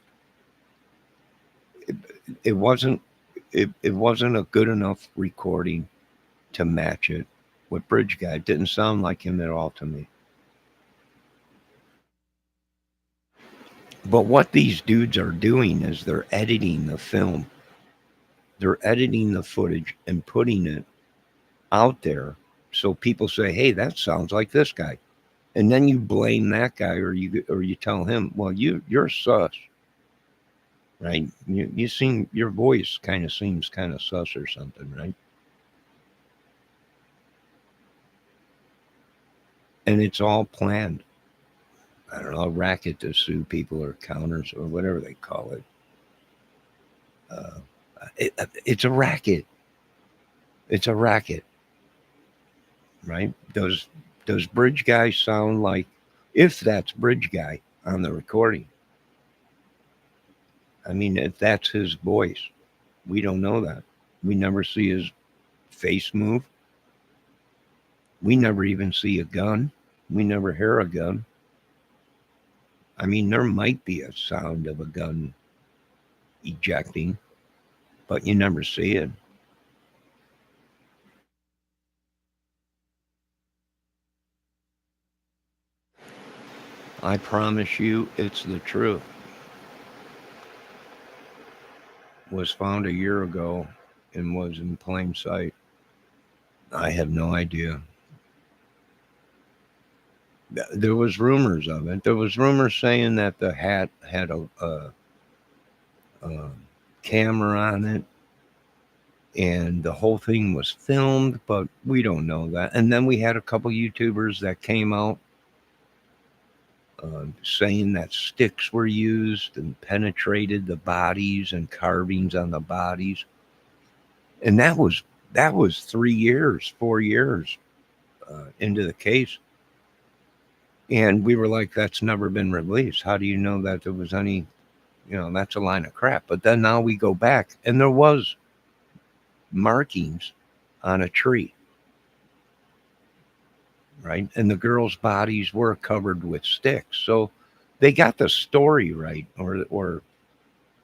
it wasn't a good enough recording to match it with Bridge Guy. It didn't sound like him at all to me. But what these dudes are doing is they're editing the film. They're editing the footage and putting it out there so people say, hey, that sounds like this guy. And then you blame that guy or you tell him, well, you're sus. Right? You seem, your voice kind of seems kind of sus or something, right? And it's all planned. I don't know, a racket to sue people or counters or whatever they call it. It's a racket. It's a racket, right? Does Bridge Guy sound like, if that's Bridge Guy on the recording? I mean, if that's his voice, we don't know that. We never see his face move. We never even see a gun. We never hear a gun. I mean, there might be a sound of a gun ejecting, but you never see it. I promise you, it's the truth. Was found a year ago and was in plain sight. I have no idea. There was rumors of it. There was rumors saying that the hat had a camera on it and the whole thing was filmed, but we don't know that. And then we had a couple YouTubers that came out saying that sticks were used and penetrated the bodies and carvings on the bodies. And that was 3 years, 4 years into the case. And we were like, that's never been released. How do you know that there was any, that's a line of crap. But then now we go back and there was markings on a tree, right? And the girls' bodies were covered with sticks. So they got the story right, or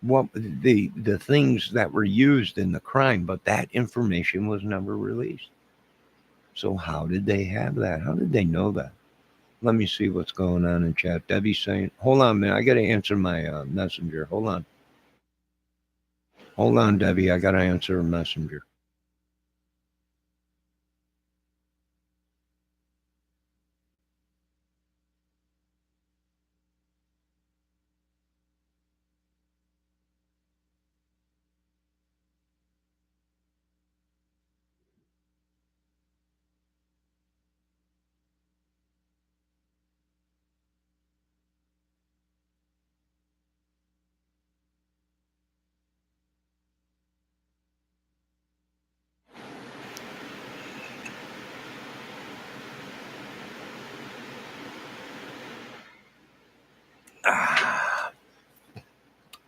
what the things that were used in the crime, but that information was never released. So how did they have that? How did they know that? Let me see what's going on in chat. Debbie's saying, hold on, man. I got to answer my messenger. Hold on. Hold on, Debbie. I got to answer a messenger.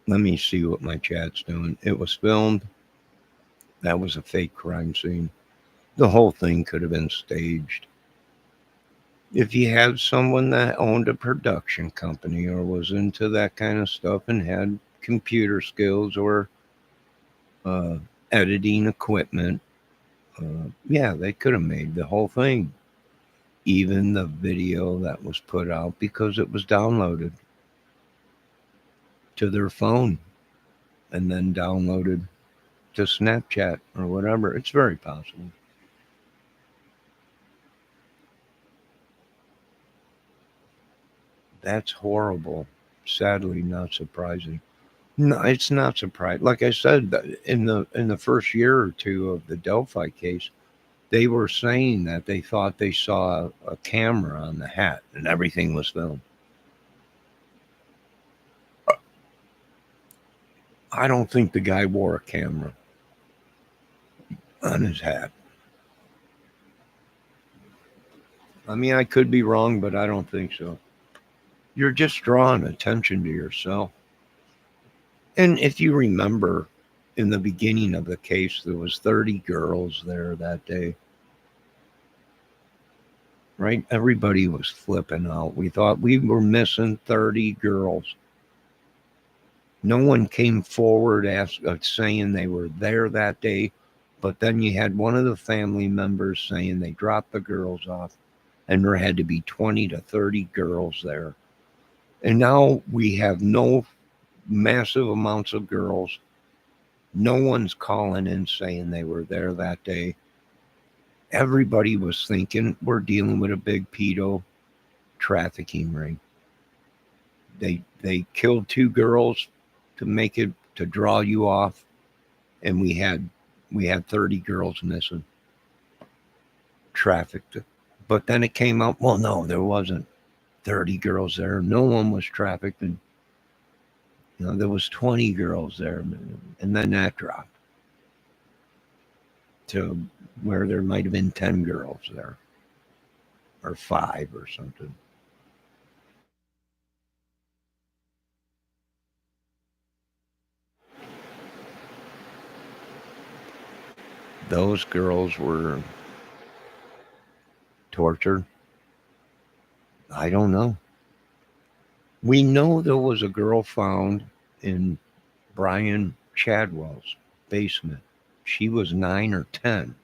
Let me see what my chat's doing. It was filmed. That was a fake crime scene. The whole thing could have been staged. If you had someone that owned a production company or was into that kind of stuff and had computer skills or uh, editing equipment, yeah, they could have made the whole thing. Even the video that was put out because it was downloaded to their phone and then downloaded to Snapchat or whatever. It's very possible. That's horrible. Sadly, not surprising. No, it's not surprising. Like I said, in the first year or two of the Delphi case, they were saying that they thought they saw a camera on the hat and everything was filmed. I don't think the guy wore a camera on his hat. I mean, I could be wrong, but I don't think so. You're just drawing attention to yourself. And if you remember, in the beginning of the case, there was 30 girls there that day. Right? Everybody was flipping out. We thought we were missing 30 girls. No one came forward saying they were there that day. But then you had one of the family members saying they dropped the girls off and there had to be 20 to 30 girls there. And now we have no massive amounts of girls. No one's calling in saying they were there that day. Everybody was thinking we're dealing with a big pedo trafficking ring. They killed two girls to draw you off, and we had 30 girls missing, trafficked. But then it came out, well, no, there wasn't 30 girls there. No one was trafficked, and there was 20 girls there, and then that dropped to where there might have been 10 girls there, or 5 or something. Those girls were tortured. I don't know. We know there was a girl found in Brian Chadwell's basement. She was 9 or 10.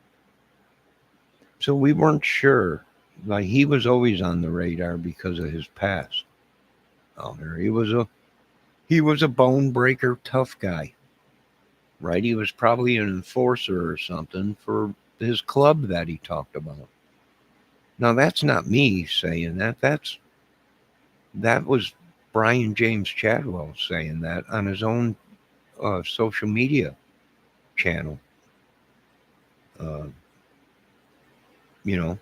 So we weren't sure. Like, he was always on the radar because of his past. He was a bone breaker, tough guy. Right? He was probably an enforcer or something for his club that he talked about. Now that's not me saying that. That was Brian James Chadwell saying that on his own social media channel. Uh, you know,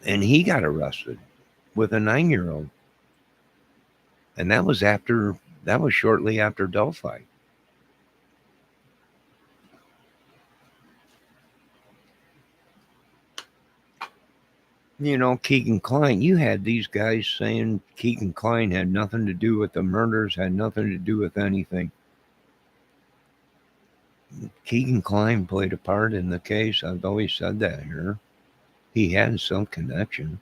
and he got arrested with a 9-year-old, and that was shortly after Delphi. You know, Keegan Kline, you had these guys saying Keegan Kline had nothing to do with the murders, had nothing to do with anything. Keegan Kline played a part in the case. I've always said that here. He had some connection,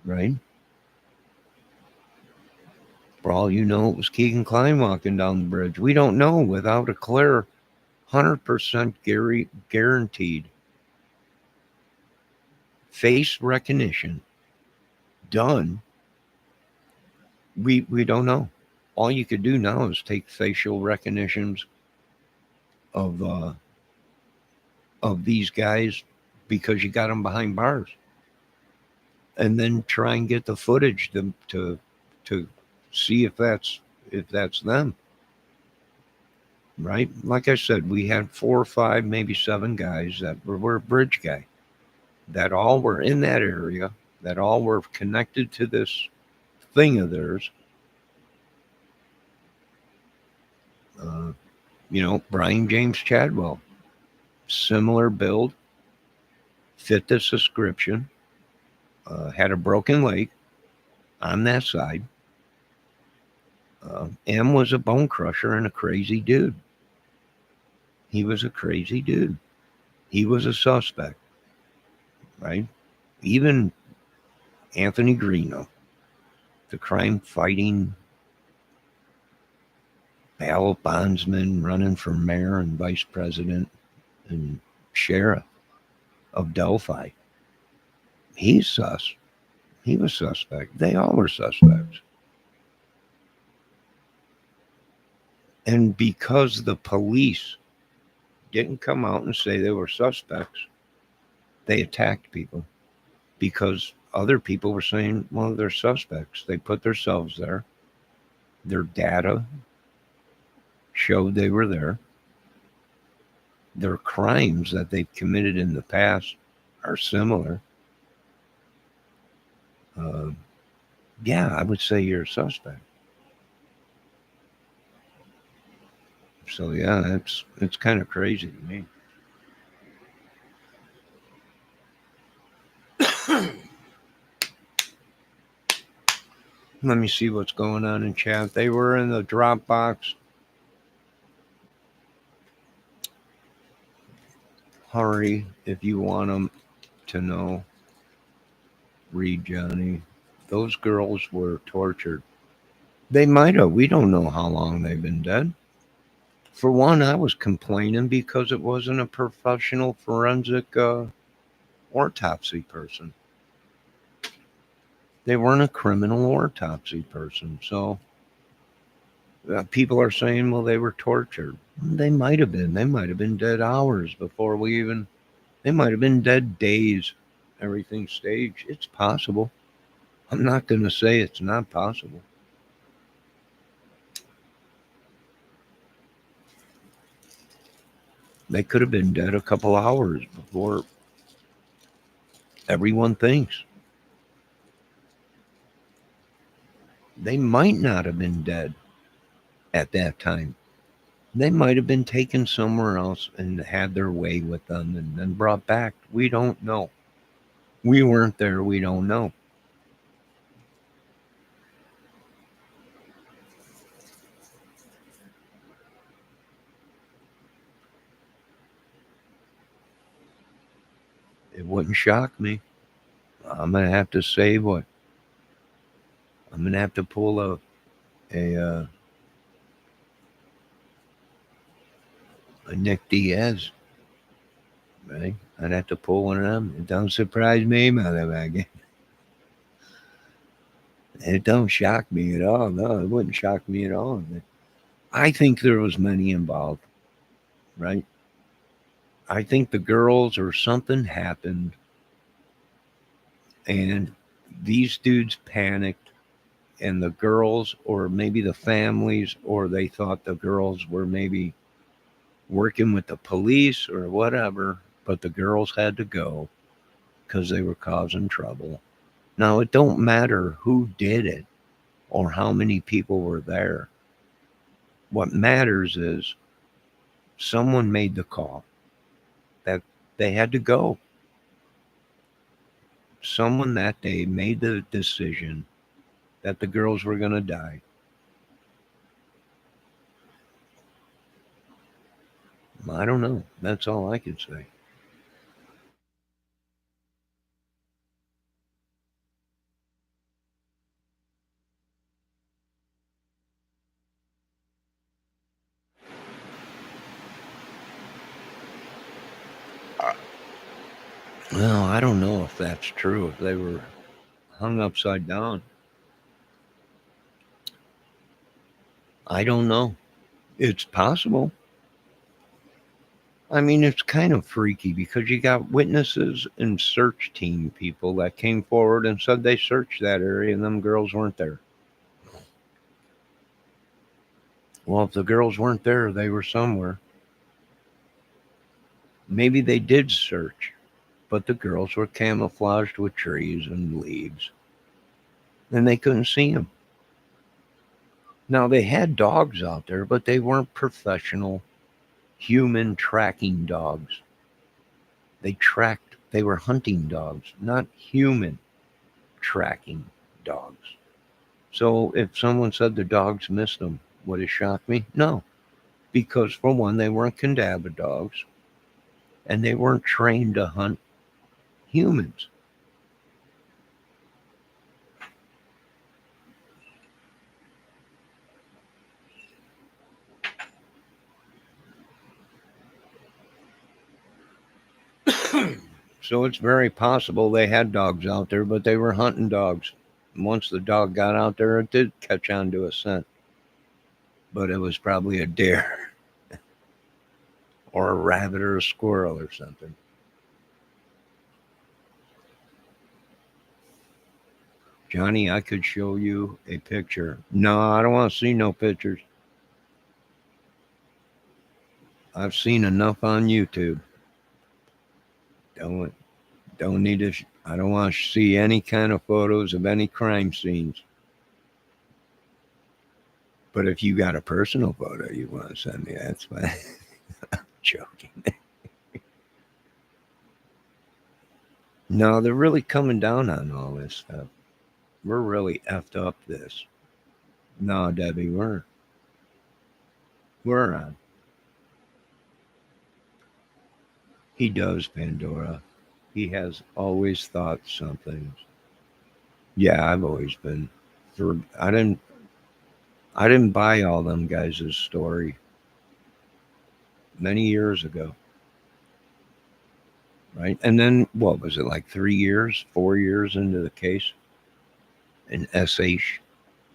right? For all you know, it was Keegan Kline walking down the bridge. We don't know without a clear 100% guaranteed face recognition done. We don't know. All you could do now is take facial recognitions of these guys because you got them behind bars, and then try and get the footage to see if that's them. Right? Like I said, we had 4 or 5, maybe 7 guys that were a bridge guy that all were in that area, that all were connected to this thing of theirs. Uh, you know, Brian James Chadwell, similar build, fit this description, had a broken leg on that side. M was a bone crusher and a crazy dude. He was a crazy dude. He was a suspect, right? Even Anthony Greeno, the crime fighting bail bondsman running for mayor and vice president and sheriff of Delphi, he's sus. He was suspect. They all were suspects. And because the police didn't come out and say they were suspects, they attacked people because other people were saying, well, they're suspects. They put themselves there. Their data showed they were there. Their crimes that they've committed in the past are similar. Uh, yeah, I would say you're a suspect. So yeah, it's kind of crazy to me. Let me see what's going on in chat. They were in the Dropbox. Hurry if you want them to know. Read, Johnny. Those girls were tortured. They might have. We don't know how long they've been dead. For one, I was complaining because it wasn't a professional forensic autopsy person. They weren't a criminal autopsy person. So people are saying, well, they were tortured. They might have been. They might have been dead hours before we even. They might have been dead days. Everything staged. It's possible. I'm not going to say it's not possible. They could have been dead a couple hours before everyone thinks. They might not have been dead at that time. They might have been taken somewhere else and had their way with them and then brought back. We don't know. We weren't there. We don't know. It wouldn't shock me. I'm gonna have to say what I'm gonna have to pull a Nick Diaz, right? I'd have to pull one of them. It don't surprise me, motherfucker. It don't shock me at all. No, it wouldn't shock me at all. I think there was money involved, right? I think the girls or something happened, and these dudes panicked, and the girls, or maybe the families, or they thought the girls were maybe working with the police or whatever, but the girls had to go because they were causing trouble. Now, it don't matter who did it or how many people were there. What matters is someone made the call that they had to go. someone that day made the decision that the girls were going to die. I don't know. That's all I can say. Well, I don't know if that's true, if they were hung upside down. I don't know. It's possible. I mean, it's kind of freaky because you got witnesses and search team people that came forward and said they searched that area and them girls weren't there. Well, if the girls weren't there, they were somewhere. Maybe they did search, but the girls were camouflaged with trees and leaves, and they couldn't see them. Now, they had dogs out there, but they weren't professional human tracking dogs. They were hunting dogs, not human tracking dogs. So if someone said the dogs missed them, would it shock me? No, because for one, they weren't cadaver dogs and they weren't trained to hunt humans. So it's very possible they had dogs out there, but they were hunting dogs. And once the dog got out there, it did catch on to a scent, but it was probably a deer or a rabbit or a squirrel or something. Johnny, I could show you a picture. No, I don't want to see no pictures. I've seen enough on YouTube. Don't don't need to. I don't want to see any kind of photos of any crime scenes. But if you got a personal photo you want to send me, that's fine. I'm joking. No, they're really coming down on all this stuff. We're really effed up this. No, Debbie, we're on. He does, Pandora. He has always thought something. Yeah, I've always been. For I didn't buy all them guys' story many years ago. Right? And then what was it, like 3 years, 4 years into the case? An SH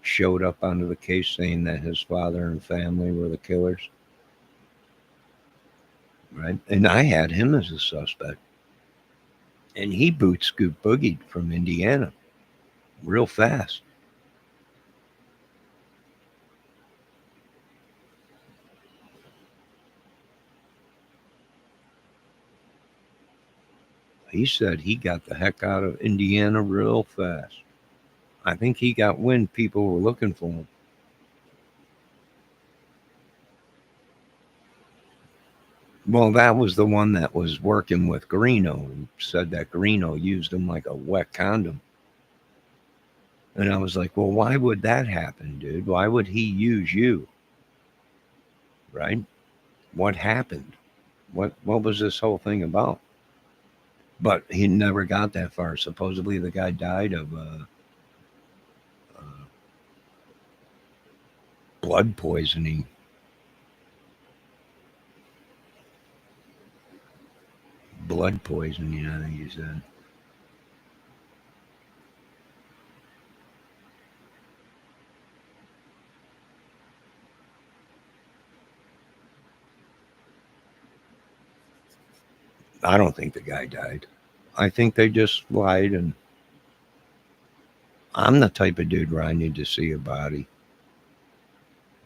showed up onto the case saying that his father and family were the killers. Right? And I had him as a suspect. And he boot scoop boogied from Indiana real fast. He said he got the heck out of Indiana real fast. I think he got wind people were looking for him. Well, that was the one that was working with Garino and said that Garino used him like a wet condom. And I was like, well, why would that happen, dude? Why would he use you? Right? What happened? What was this whole thing about? But he never got that far. Supposedly the guy died of uh, blood poisoning. Blood poisoning, I think he said. I don't think the guy died. I think they just lied, and I'm the type of dude where I need to see a body,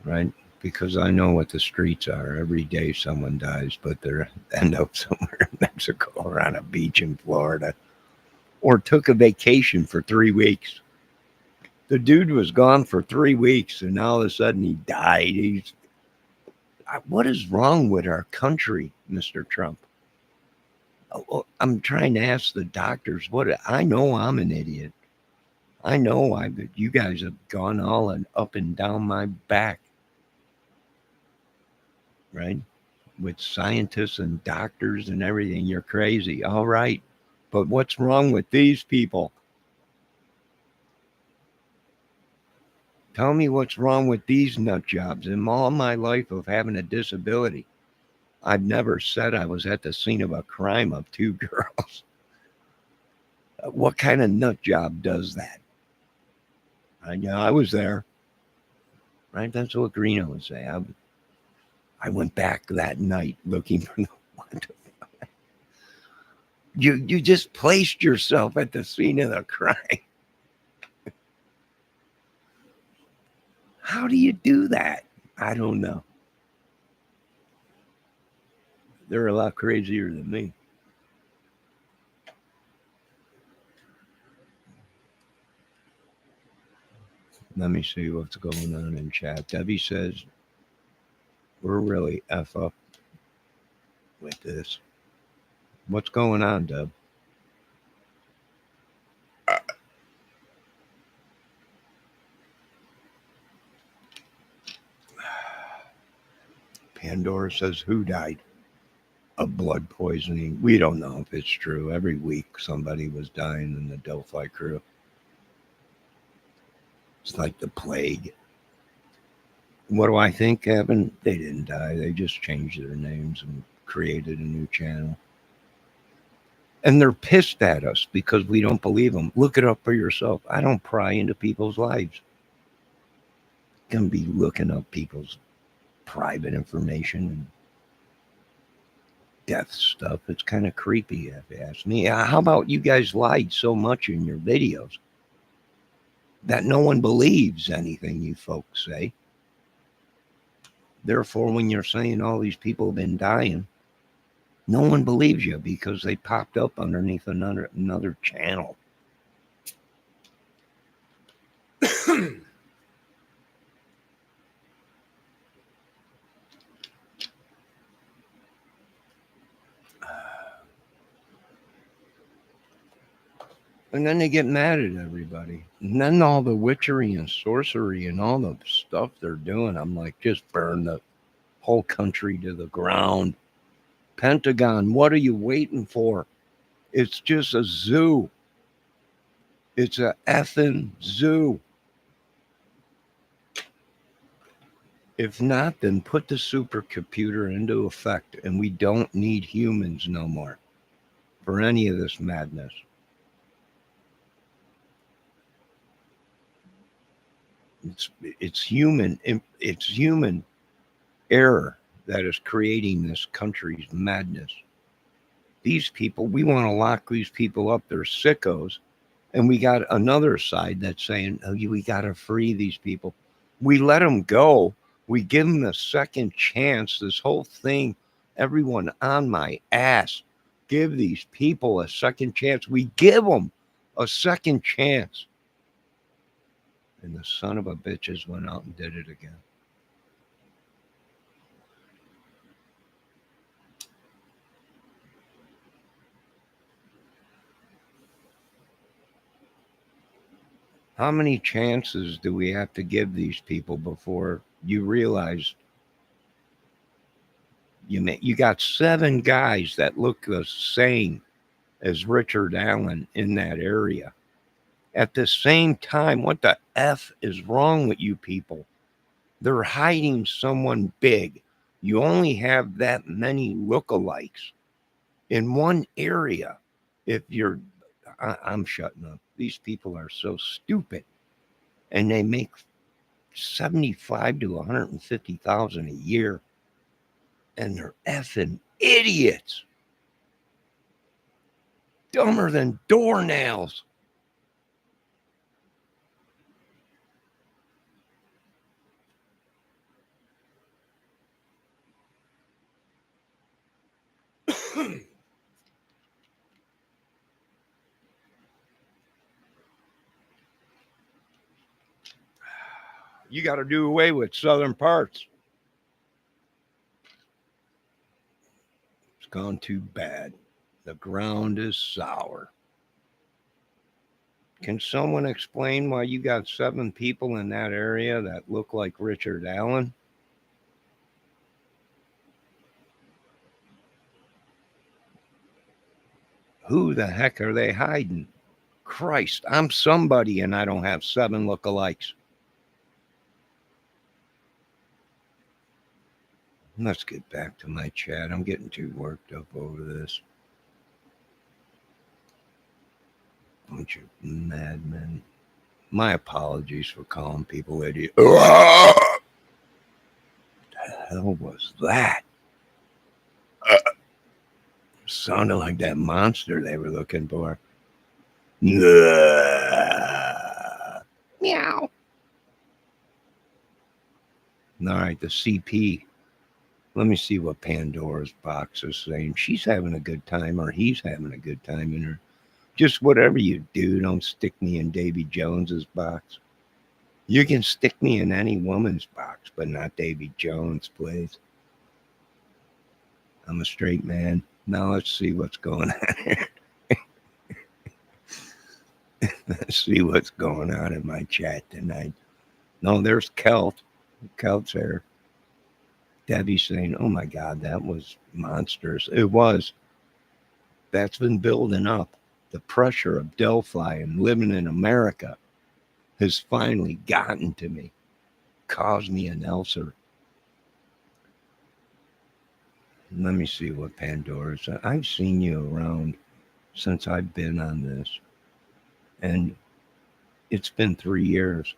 right? Because I know what the streets are. Every day someone dies, but they end up somewhere in Mexico or on a beach in Florida, or took a vacation for 3 weeks. The dude was gone for 3 weeks, and all of a sudden he died. What is wrong with our country, Mr. Trump? Well, I'm trying to ask the doctors what I know. I'm an idiot. I know you guys have gone all and up and down my back, right? With scientists and doctors and everything. You're crazy. All right. But what's wrong with these people? Tell me what's wrong with these nut jobs. In all my life of having a disability, I've never said I was at the scene of a crime of two girls. What kind of nut job does that? I was there, right? That's what Greeno would say. I went back that night looking for the one. You just placed yourself at the scene of the crime. How do you do that? I don't know. They're a lot crazier than me. Let me see what's going on in chat. Debbie says we're really F up with this. What's going on, Deb? Pandora says who died of blood poisoning? We don't know if it's true. Every week somebody was dying in the Delphi crew. It's like the plague. What do I think happened? They didn't die. They just changed their names and created a new channel. And they're pissed at us because we don't believe them. Look it up for yourself. I don't pry into people's lives. You can be looking up people's private information and death stuff. It's kind of creepy, if you ask me. How about you guys lied so much in your videos that no one believes anything you folks say? Therefore, when you're saying all these people have been dying, no one believes you because they popped up underneath another channel. And then they get mad at everybody. And then all the witchery and sorcery and all the stuff they're doing, I'm like, just burn the whole country to the ground. Pentagon, what are you waiting for? It's just a zoo. It's a effing zoo. If not, then put the supercomputer into effect and we don't need humans no more for any of this madness. It's human error that is creating this country's madness. These people, we want to lock these people up. They're sickos. And we got another side that's saying, oh, we got to free these people. We let them go. We give them a second chance. This whole thing, everyone on my ass, give these people a second chance. We give them a second chance. And the son of a bitches went out and did it again. How many chances do we have to give these people before you realize you got 7 guys that look the same as Richard Allen in that area? At the same time, what the F is wrong with you people? They're hiding someone big. You only have that many lookalikes in one area. I'm shutting up. These people are so stupid, and they make 75 to 150,000 a year, and they're effing idiots, dumber than doornails. You got to do away with southern parts. It's gone too bad. The ground is sour. Can someone explain why you got 7 people in that area that look like Richard Allen? Who the heck are they hiding? Christ, I'm somebody and I don't have 7 lookalikes. Let's get back to my chat. I'm getting too worked up over this. Bunch of madmen. My apologies for calling people idiots. What the hell was that? Sounded like that monster they were looking for. Meow. All right, the CP. Let me see what Pandora's box is saying. She's having a good time, or he's having a good time in her. Just whatever you do, don't stick me in Davy Jones's box. You can stick me in any woman's box, but not Davy Jones, please. I'm a straight man. Now let's see what's going on here. Let's see what's going on in my chat tonight. No, there's Kelt. Kelt's there. Debbie's saying, oh my God, that was monstrous. It was. That's been building up. The pressure of Delphi and living in America has finally gotten to me, caused me an ulcer. Let me see what Pandora's. I've seen you around since I've been on this, and it's been 3 years.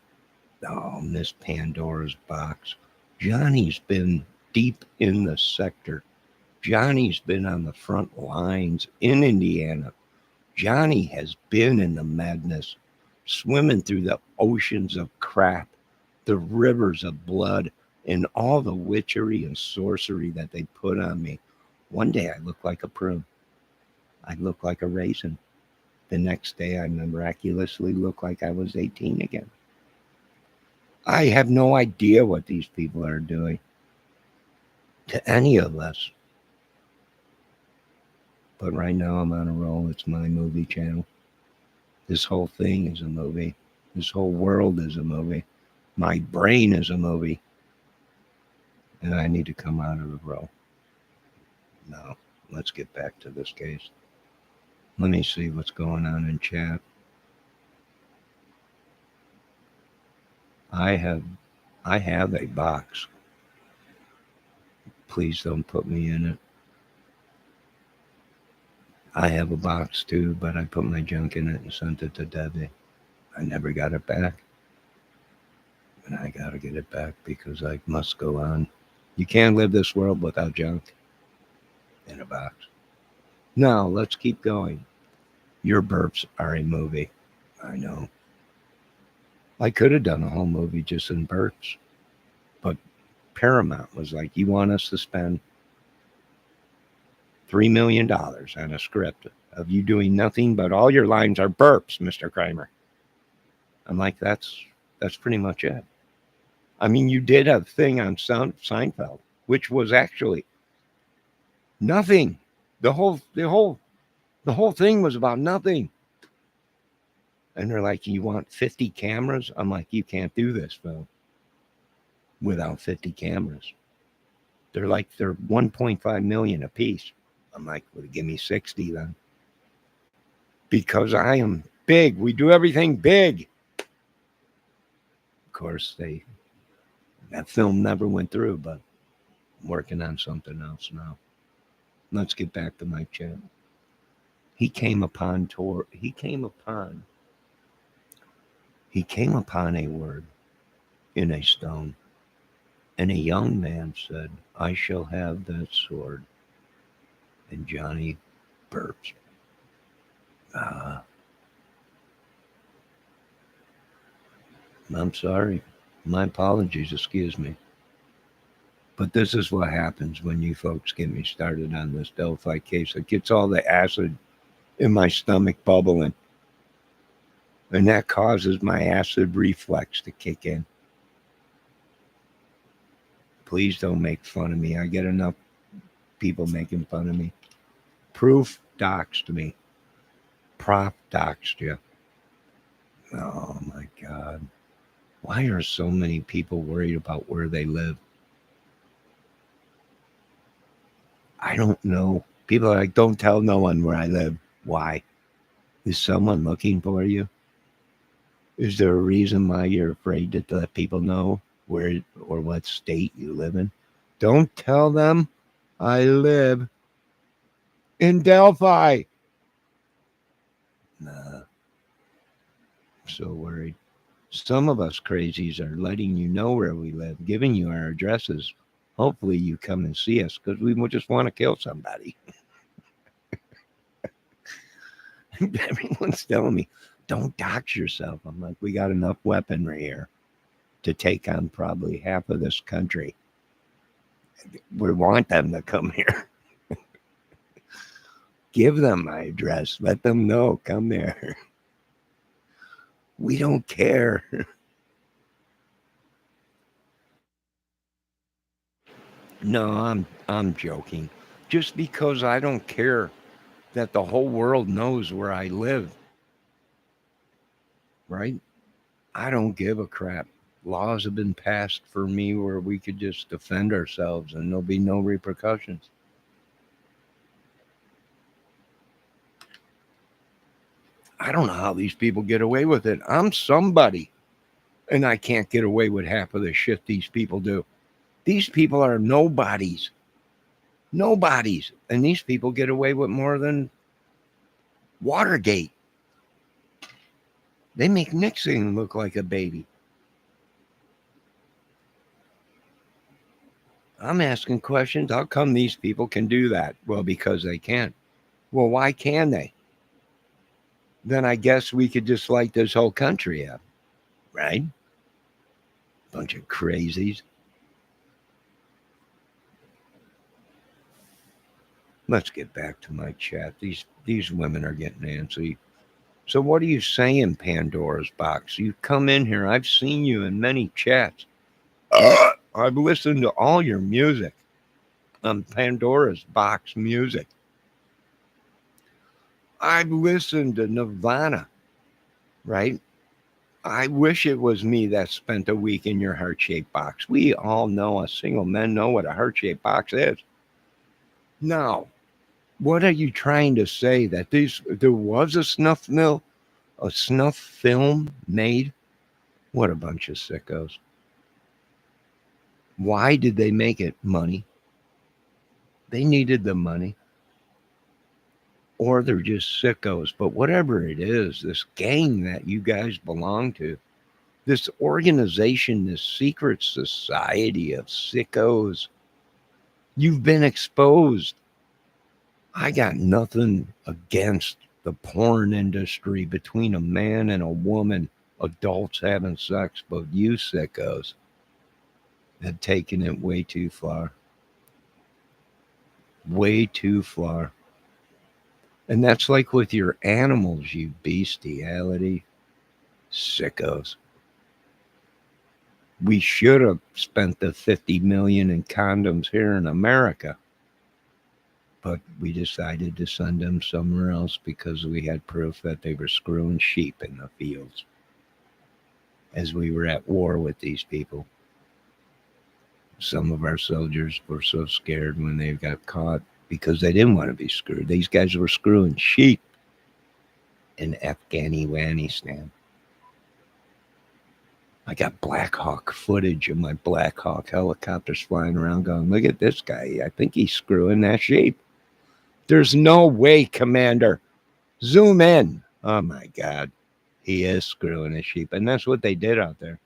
Oh, Miss Pandora's box. Johnny's been deep in the sector. Johnny's been on the front lines in Indiana. Johnny has been in the madness, swimming through the oceans of crap, the rivers of blood, and all the witchery and sorcery that they put on me. One day I look like a prune. I look like a raisin. The next day I miraculously look like I was 18 again. I have no idea what these people are doing to any of us. But right now I'm on a roll. It's my movie channel. This whole thing is a movie. This whole world is a movie. My brain is a movie. And I need to come out of the row. Now, let's get back to this case. Let me see what's going on in chat. I have a box. Please don't put me in it. I have a box too, but I put my junk in it and sent it to Debbie. I never got it back. And I got to get it back because I must go on. You can't live this world without junk in a box. Now, let's keep going. Your burps are a movie. I know. I could have done a whole movie just in burps. But Paramount was like, you want us to spend $3 million on a script of you doing nothing, but all your lines are burps, Mr. Kramer. I'm like, that's pretty much it. I mean, you did a thing on Seinfeld, which was actually nothing. The whole thing was about nothing. And they're like, you want 50 cameras? I'm like, you can't do this, Phil, without 50 cameras. They're 1.5 million a piece. I'm like, well, give me 60 then. Because I am big. We do everything big. Of course, that film never went through, but I'm working on something else now. Let's get back to my chat. He came upon a word in a stone, and a young man said, I shall have that sword. And Johnny burps. I'm sorry. My apologies, excuse me. But this is what happens when you folks get me started on this Delphi case. It gets all the acid in my stomach bubbling. And that causes my acid reflex to kick in. Please don't make fun of me. I get enough people making fun of me. Proof, doxed me. Prof doxed you. Oh my God. Why are so many people worried about where they live? I don't know. People are like, don't tell no one where I live. Why? Is someone looking for you? Is there a reason why you're afraid to let people know where or what state you live in? Don't tell them I live in Delphi. Nah, I'm so worried. Some of us crazies are letting you know where we live, giving you our addresses. Hopefully you come and see us because we just want to kill somebody. Everyone's telling me, don't dox yourself. I'm like, we got enough weaponry here to take on probably half of this country. We want them to come here. Give them my address. Let them know. Come there. We don't care. No, I'm joking. Just because I don't care that the whole world knows where I live, right? I don't give a crap. Laws have been passed for me where we could just defend ourselves and there'll be no repercussions. I don't know how these people get away with it. I'm somebody and I can't get away with half of the shit these people do. These people are nobodies. Nobodies. And these people get away with more than Watergate. They make Nixon look like a baby. I'm asking questions. How come these people can do that? Well, because they can. Well, why can they? Then I guess we could just light this whole country up, right? Bunch of crazies. Let's get back to my chat. These women are getting antsy. So what are you saying, Pandora's box? You come in here. I've seen you in many chats. I've listened to all your music on Pandora's box music. I've listened to Nirvana, right? I wish it was me that spent a week in your heart-shaped box. We all know, us single men know what a heart-shaped box is. Now, what are you trying to say? That there was a snuff mill, a snuff film made? What a bunch of sickos. Why did they make it? Money. They needed the money. Or they're just sickos. But whatever it is, this gang that you guys belong to, this organization, this secret society of sickos, you've been exposed. I got nothing against the porn industry between a man and a woman, adults having sex, but you sickos have taken it way too far. Way too far. And that's like with your animals, you bestiality. Sickos. We should have spent the 50 million in condoms here in America. But we decided to send them somewhere else because we had proof that they were screwing sheep in the fields as we were at war with these people. Some of our soldiers were so scared when they got caught because they didn't want to be screwed. These guys were screwing sheep in Afghanistan. I got Black Hawk footage of my Black Hawk helicopters flying around going, look at this guy. I think he's screwing that sheep. There's no way, Commander. Zoom in. Oh, my God. He is screwing a sheep. And that's what they did out there.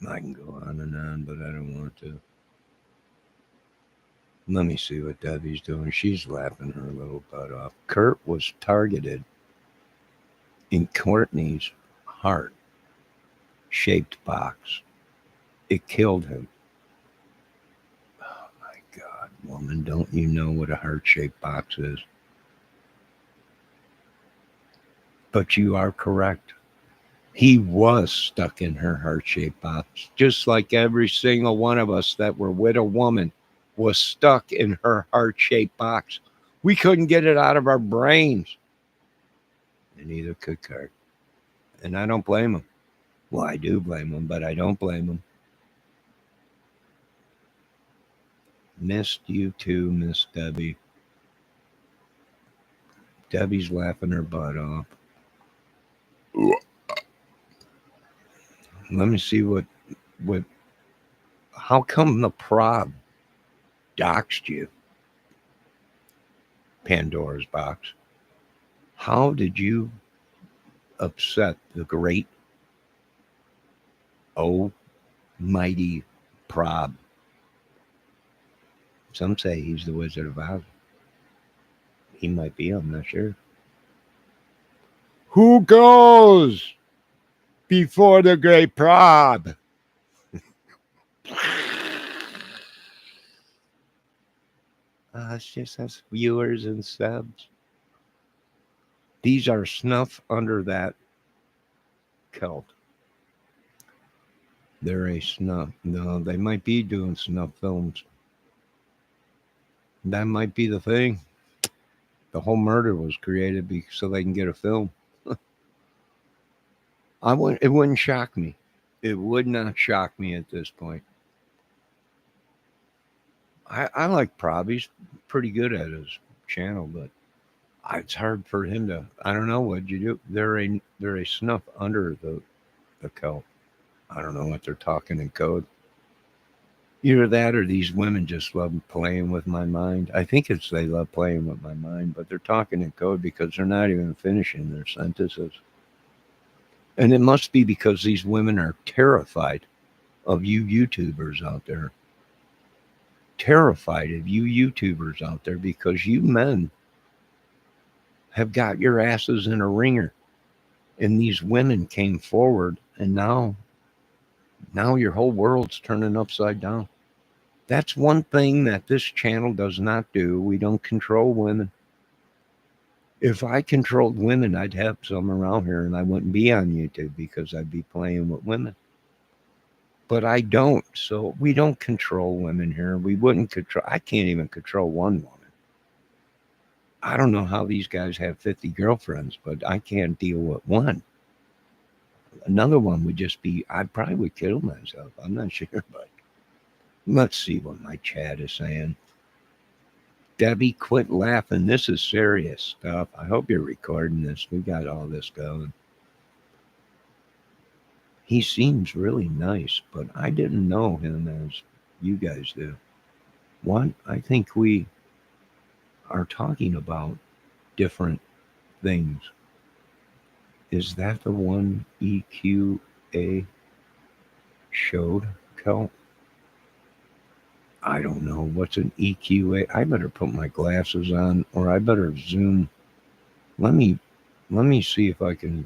I can go on and on, but I don't want to. Let me see what Debbie's doing. She's laughing her little butt off. Kurt was targeted in Courtney's heart-shaped box. It killed him. Oh, my God, woman, don't you know what a heart-shaped box is? But you are correct. He was stuck in her heart-shaped box, just like every single one of us that were with a woman was stuck in her heart-shaped box. We couldn't get it out of our brains. And neither could Kurt. And I don't blame him. Well, I do blame him, but I don't blame him. Missed you too, Miss Debbie. Debbie's laughing her butt off. Let me see what how come the prob doxed you? Pandora's box. How did you upset the great almighty prob? Some say he's the Wizard of Oz. He might be, I'm not sure. Who goes before the great prob? It's just us viewers and subs. These are snuff under that cult. They're a snuff. No, they might be doing snuff films. That might be the thing. The whole murder was created so they can get a film. It wouldn't shock me. It would not shock me at this point. I like Prob. He's pretty good at his channel, but it's hard for him to. I don't know what you do. They're a snuff under the cult. I don't know what they're talking in code. Either that or these women just love playing with my mind. I think it's they love playing with my mind, but they're talking in code because they're not even finishing their sentences. And it must be because these women are terrified of you YouTubers out there. Terrified of you YouTubers out there because you men have got your asses in a ringer. And these women came forward, and now your whole world's turning upside down. That's one thing that this channel does not do. We don't control women. If I controlled women, I'd have some around here and I wouldn't be on YouTube because I'd be playing with women. But I don't. So we don't control women here. We wouldn't control. I can't even control one woman. I don't know how these guys have 50 girlfriends, but I can't deal with one. Another one would just be, I probably would kill myself. I'm not sure, but let's see what my chat is saying. Debbie, quit laughing. This is serious stuff. I hope you're recording this. We got all this going. He seems really nice, but I didn't know him as you guys do. What? I think we are talking about different things. Is that the one EQA showed, Kel? I don't know. What's an EQA? I better put my glasses on, or I better zoom. Let me see if I can.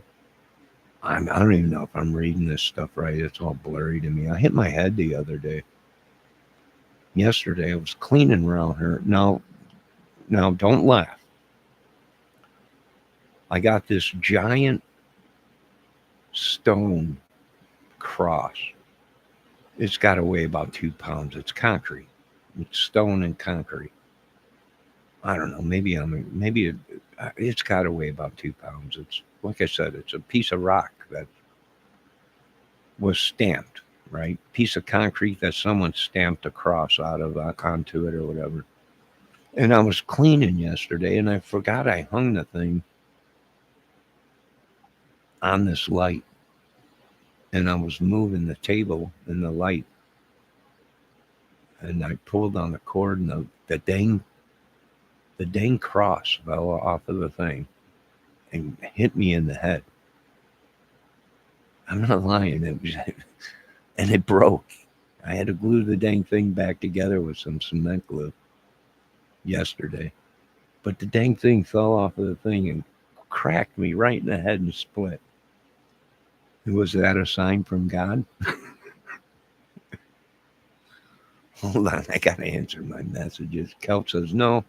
I don't even know if I'm reading this stuff right. It's all blurry to me. I hit my head the other day. Yesterday, I was cleaning around here. Now, don't laugh. I got this giant stone cross. It's got to weigh about 2 pounds. It's concrete. It's stone and concrete. I don't know. Maybe it's got to weigh about 2 pounds. It's like I said. It's a piece of rock that was stamped. Right, piece of concrete that someone stamped a cross out of onto it or whatever. And I was cleaning yesterday, and I forgot I hung the thing on this light, and I was moving the table and the light, and I pulled on the cord, and the dang cross fell off of the thing and hit me in the head. I'm not lying. It was, and it broke. I had to glue the dang thing back together with some cement glue yesterday. But the dang thing fell off of the thing and cracked me right in the head and split. Was that a sign from God? Hold on, I got to answer my messages. Kel says, no,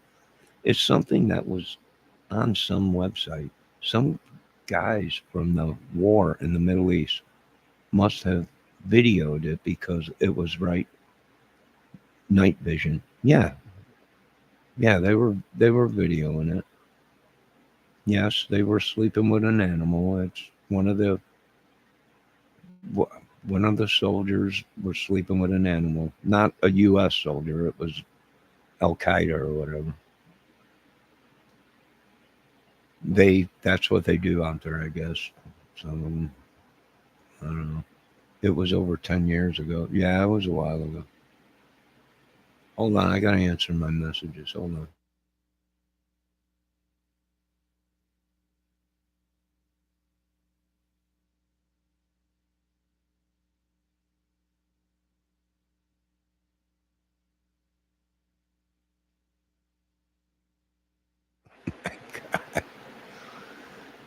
it's something that was on some website. guys from the war in the Middle East must have videoed it because it was right night vision. Yeah, yeah, they were videoing it. Yes, they were sleeping with an animal. It's one of the soldiers was sleeping with an animal, not a U.S. soldier. It was Al Qaeda or whatever. That's what they do out there, I guess. So I don't know. It was over 10 years ago. Yeah, it was a while ago. Hold on, I gotta answer my messages. Hold on.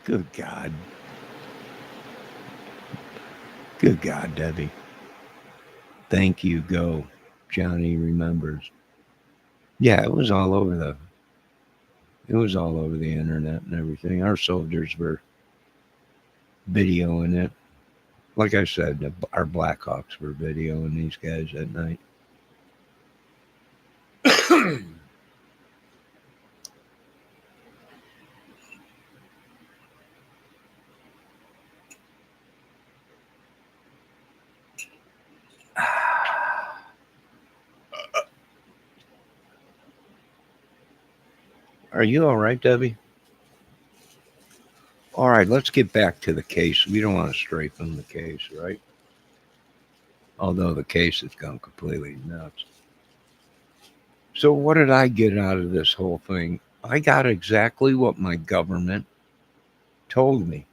Good God. Good God, Debbie. Thank you. Go. Johnny remembers. Yeah, it was all over the internet and everything. Our soldiers were videoing it. Like I said, our Blackhawks were videoing these guys at night. Are you all right, Debbie? All right, let's get back to the case. We don't want to stray from the case, right? Although the case has gone completely nuts. So, what did I get out of this whole thing? I got exactly what my government told me.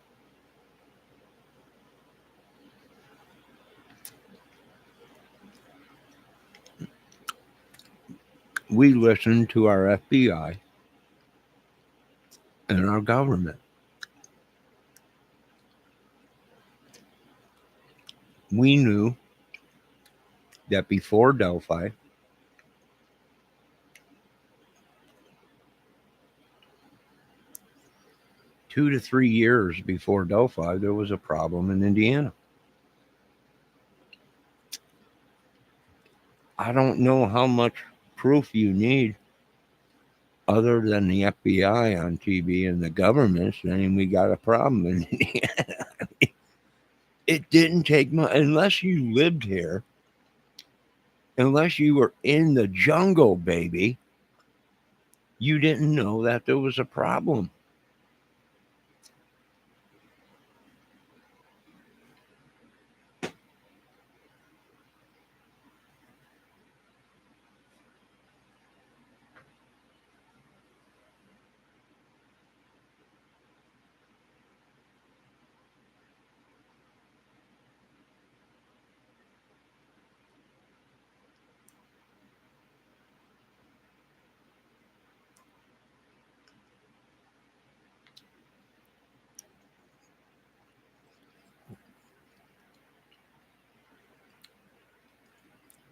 We listened to our FBI and our government. We knew that before Delphi, 2 to 3 years before Delphi, there was a problem in Indiana. I don't know how much proof you need other than the FBI on TV and the government saying we got a problem in Indiana. It didn't take much, unless you lived here, unless you were in the jungle, baby, you didn't know that there was a problem.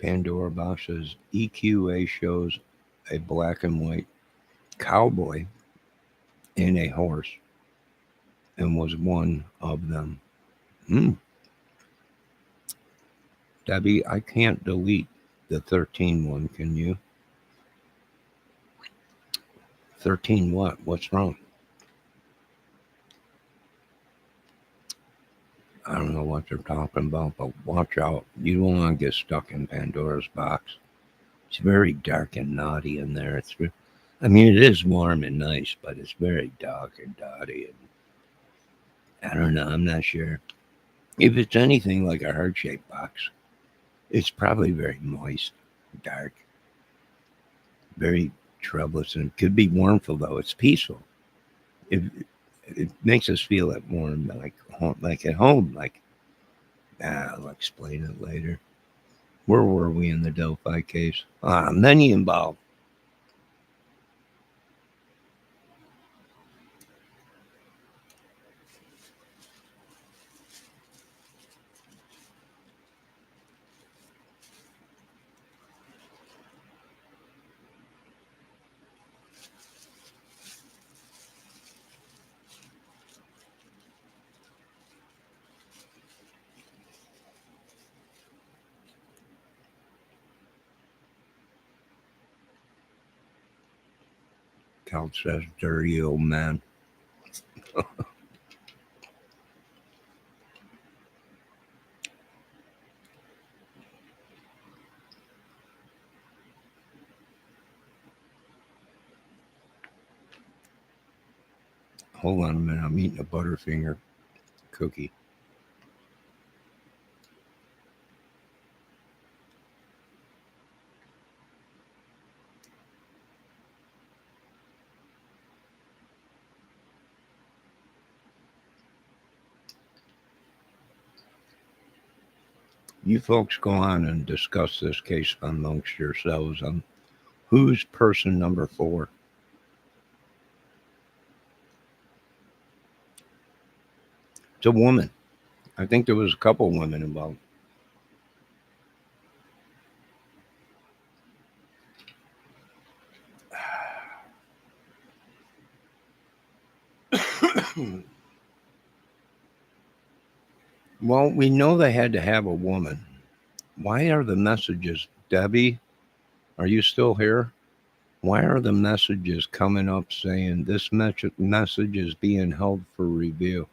Pandora Box says EQA shows a black and white cowboy and a horse and was one of them. Hmm. Debbie, I can't delete the 13 one, can you? 13 what? What's wrong? I don't know what they're talking about, but watch out. You don't want to get stuck in Pandora's box. It's very dark and naughty in there. I mean, it is warm and nice, but it's very dark and naughty. And I don't know. I'm not sure. If it's anything like a heart-shaped box, it's probably very moist, dark, very troublous, and it could be warmful though. It's peaceful. It makes us feel at warm, like at home. I'll explain it later. Where were we in the Delphi case? Many involved. Cal says, dirty old man. Hold on a minute. I'm eating a Butterfinger cookie. You folks go on and discuss this case amongst yourselves. Who's person number 4? It's a woman. I think there was a couple women involved. Well, we know they had to have a woman. Why are the messages, Debbie, are you still here? Why are the messages coming up saying this message is being held for review?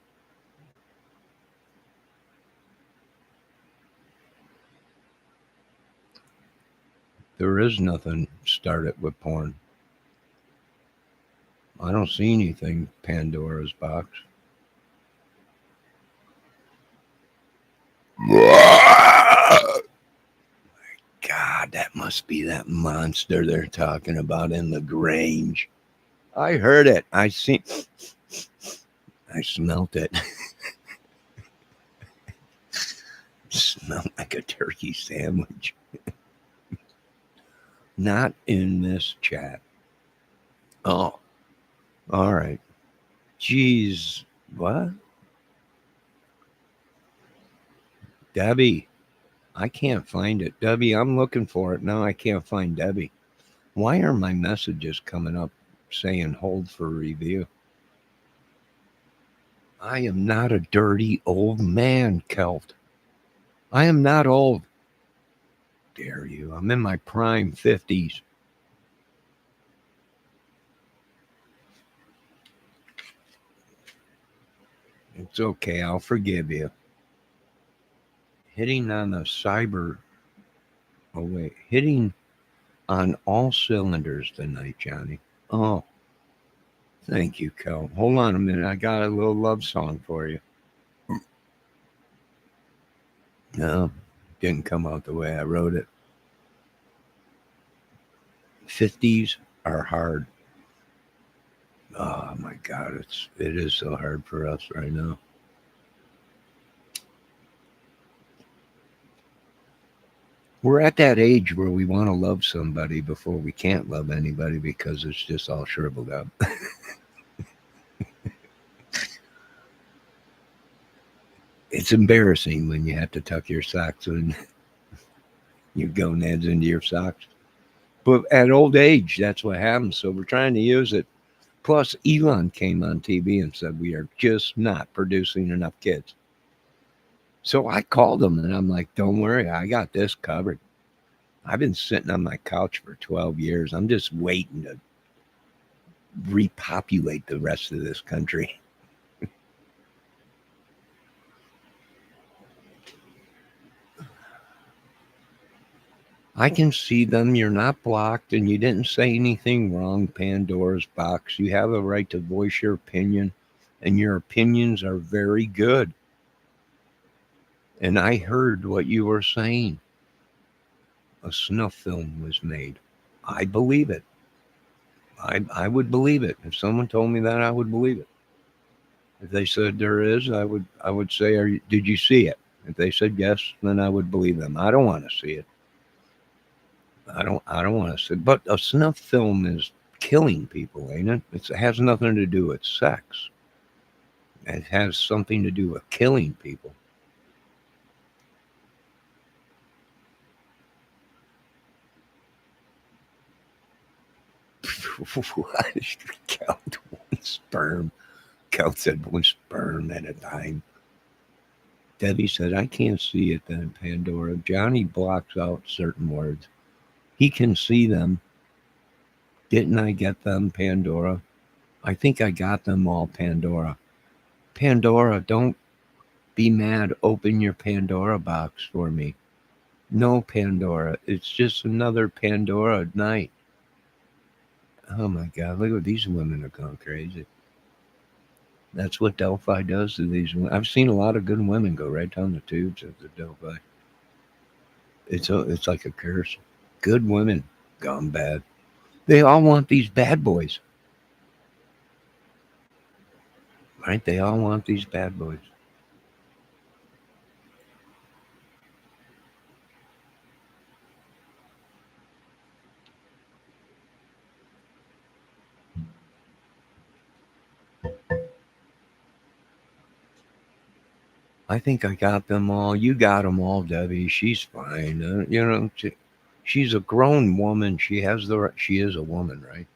There is nothing started with porn. I don't see anything Pandora's box. God, that must be that monster they're talking about in the Grange. I heard it. I smelt it. Smelled like a turkey sandwich. Not in this chat. Oh, all right. Jeez, what? Debbie, I can't find it. Debbie, I'm looking for it now. I can't find Debbie. Why are my messages coming up saying hold for review? I am not a dirty old man, Kelt. I am not old. Dare you? I'm in my prime 50s. It's okay. I'll forgive you. Hitting on the cyber. Oh, wait. Hitting on all cylinders tonight, Johnny. Oh, thank you, Kel. Hold on a minute. I got a little love song for you. No, didn't come out the way I wrote it. 50s are hard. Oh my God, it is so hard for us right now. We're at that age where we want to love somebody before we can't love anybody because it's just all shriveled up. It's embarrassing when you have to tuck your socks and your gonads into your socks. But at old age, that's what happens. So we're trying to use it. Plus, Elon came on TV and said we are just not producing enough kids. So I called him and I'm like, don't worry, I got this covered. I've been sitting on my couch for 12 years. I'm just waiting to repopulate the rest of this country. I can see them. You're not blocked and you didn't say anything wrong, Pandora's box. You have a right to voice your opinion and your opinions are very good. And I heard what you were saying. A snuff film was made. I believe it. I would believe it. If someone told me that, I would believe it. If they said there is, I would say, did you see it? If they said yes, then I would believe them. I don't want to see it. I don't want to see it. But a snuff film is killing people, ain't it? It has nothing to do with sex. It has something to do with killing people. What? Count one sperm. Count said one sperm at a time. Debbie said, I can't see it then, Pandora. Johnny blocks out certain words. He can see them. Didn't I get them, Pandora? I think I got them all, Pandora. Pandora, don't be mad. Open your Pandora box for me. No, Pandora. It's just another Pandora night. Oh my God. Look at these women are going crazy. That's what Delphi does to these women. I've seen a lot of good women go right down the tubes of the Delphi. It's like a curse. Good women gone bad. They all want these bad boys. Right? They all want these bad boys. I think I got them all. You got them all, Debbie. She's fine. She's a grown woman. She has the. She is a woman, right?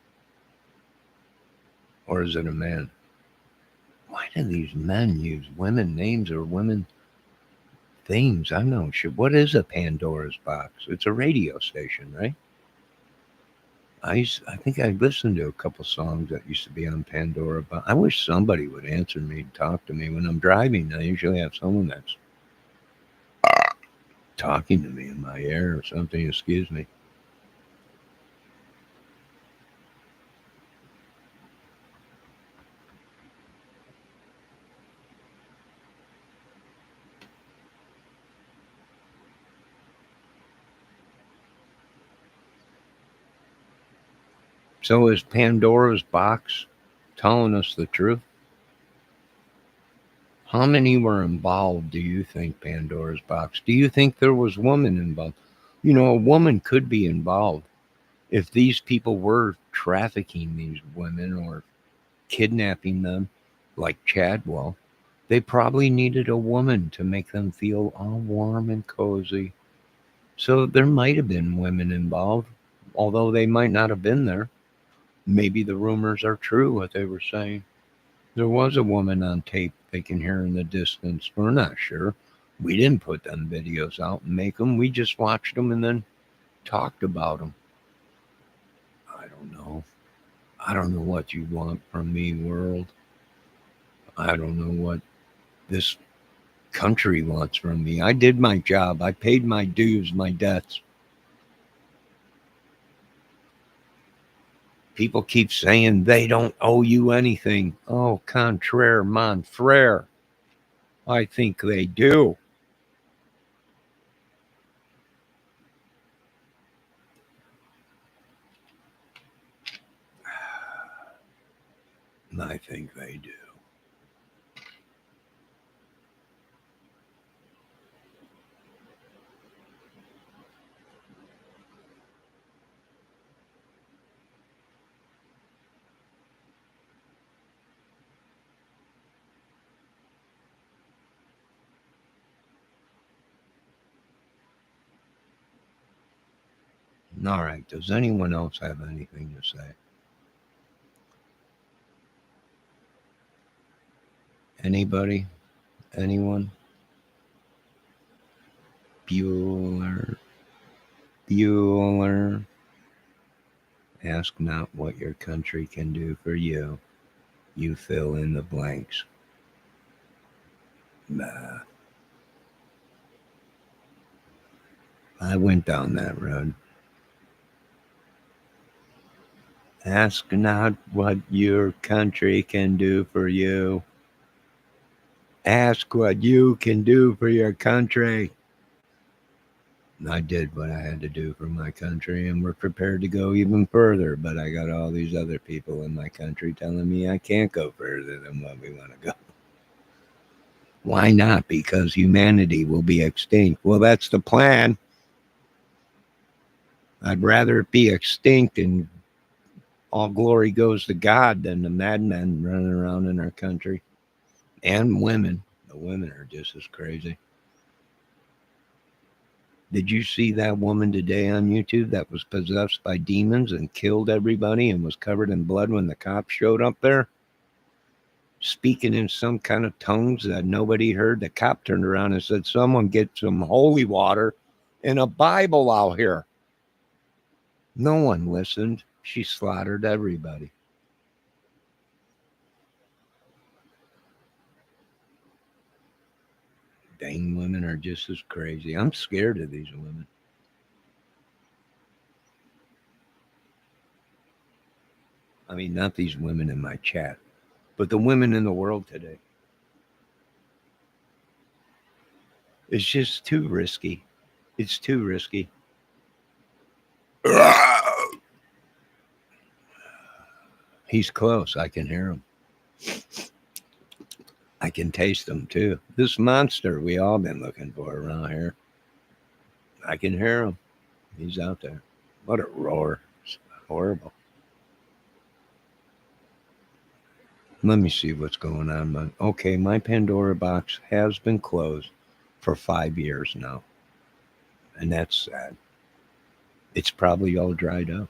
Or is it a man? Why do these men use women names or women things? I'm not sure. What is a Pandora's box? It's a radio station, right? I think I listened to a couple songs that used to be on Pandora, but I wish somebody would answer me and talk to me when I'm driving. I usually have someone that's talking to me in my ear or something. Excuse me. So is Pandora's box telling us the truth? How many were involved, do you think, Pandora's box? Do you think there was women involved? A woman could be involved if these people were trafficking these women or kidnapping them, like Chadwell. They probably needed a woman to make them feel all warm and cozy. So there might have been women involved, although they might not have been there. Maybe the rumors are true, what they were saying. There was a woman on tape they can hear in the distance. We're not sure. We didn't put them videos out and make them. We just watched them and then talked about them. I don't know. I don't know what you want from me, world. I don't know what this country wants from me. I did my job. I paid my dues, my debts. People keep saying they don't owe you anything. Oh, contraire, mon frere. I think they do. I think they do. All right. Does anyone else have anything to say? Anybody? Anyone? Bueller. Bueller. Ask not what your country can do for you. You fill in the blanks. Nah. I went down that road. Ask not what your country can do for you. Ask what you can do for your country. I did what I had to do for my country, and we're prepared to go even further. But I got all these other people in my country telling me I can't go further than what we want to go. Why not? Because humanity will be extinct. Well, that's the plan. I'd rather it be extinct and all glory goes to God than the madmen running around in our country. And women. The women are just as crazy. Did you see that woman today on YouTube that was possessed by demons and killed everybody and was covered in blood when the cops showed up there? Speaking in some kind of tongues that nobody heard. The cop turned around and said, someone get some holy water and a Bible out here. No one listened. She slaughtered everybody. Dang, women are just as crazy. I'm scared of these women. I mean, not these women in my chat, but the women in the world today. It's just too risky. It's too risky. He's close. I can hear him. I can taste him too. This monster we all been looking for around here. I can hear him. He's out there. What a roar. It's horrible. Let me see what's going on. Okay, my Pandora box has been closed for 5 years now. And that's sad. It's probably all dried up.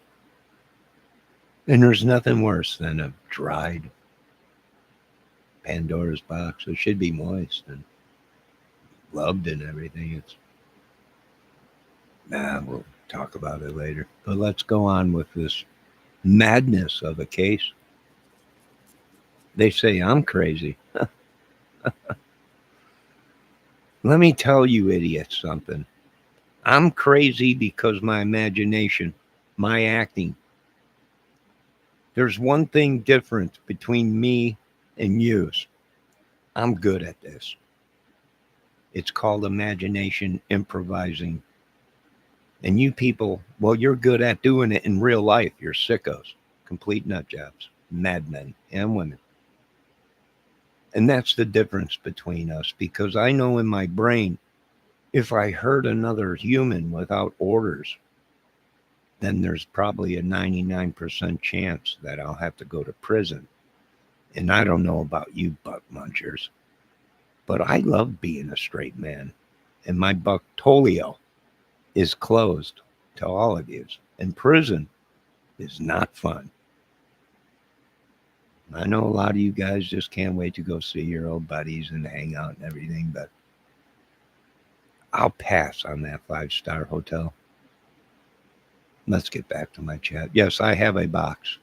And there's nothing worse than a dried Pandora's box. It should be moist and loved and everything. We'll talk about it later. But let's go on with this madness of a case. They say I'm crazy. Let me tell you idiots something. I'm crazy because my imagination, my acting. There's one thing different between me and yous. I'm good at this. It's called imagination, improvising. And you people, well, you're good at doing it in real life. You're sickos, complete nut jobs, madmen and women. And that's the difference between us, because I know in my brain, if I hurt another human without orders, then there's probably a 99% chance that I'll have to go to prison. And I don't know about you butt munchers, but I love being a straight man. And my bucktolio is closed to all of you. And prison is not fun. I know a lot of you guys just can't wait to go see your old buddies and hang out and everything, but I'll pass on that 5-star hotel. Let's get back to my chat. Yes, I have a box.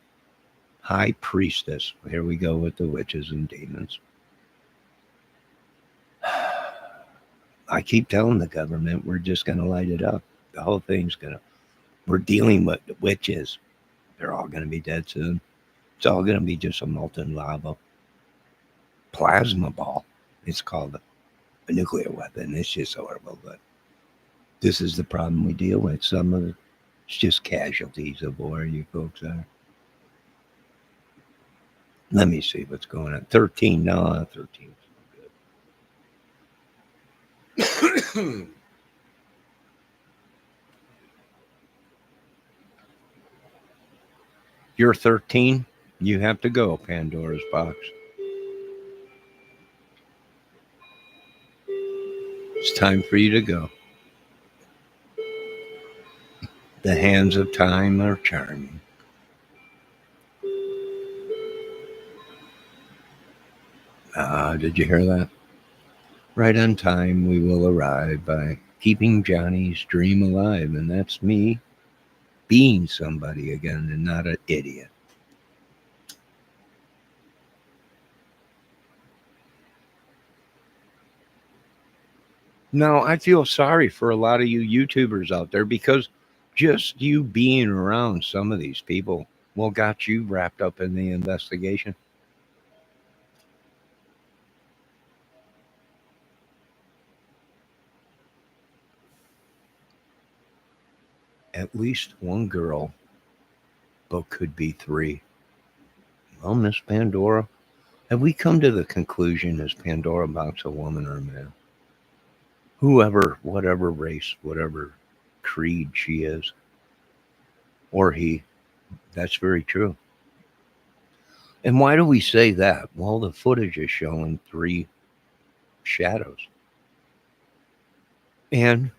High Priestess. Here we go with the witches and demons. I keep telling the government we're just going to light it up. The whole thing's we're dealing with the witches. They're all going to be dead soon. It's all going to be just a molten lava. Plasma ball. It's called a nuclear weapon. It's just horrible, but this is the problem we deal with. Some of it's just casualties of war, you folks are. Let me see what's going on. 13. No, 13 is good. You're 13. You have to go, Pandora's box. It's time for you to go. The hands of time are charming. Did you hear that? Right on time, we will arrive by keeping Johnny's dream alive. And that's me being somebody again and not an idiot. Now, I feel sorry for a lot of you YouTubers out there, because just you being around some of these people got you wrapped up in the investigation. At least one girl, but could be 3. Well, Miss Pandora, have we come to the conclusion, is Pandora box a woman or a man? Whoever, whatever race, whatever creed she is, or he, that's very true. And why do we say that? Well, the footage is showing 3 shadows. And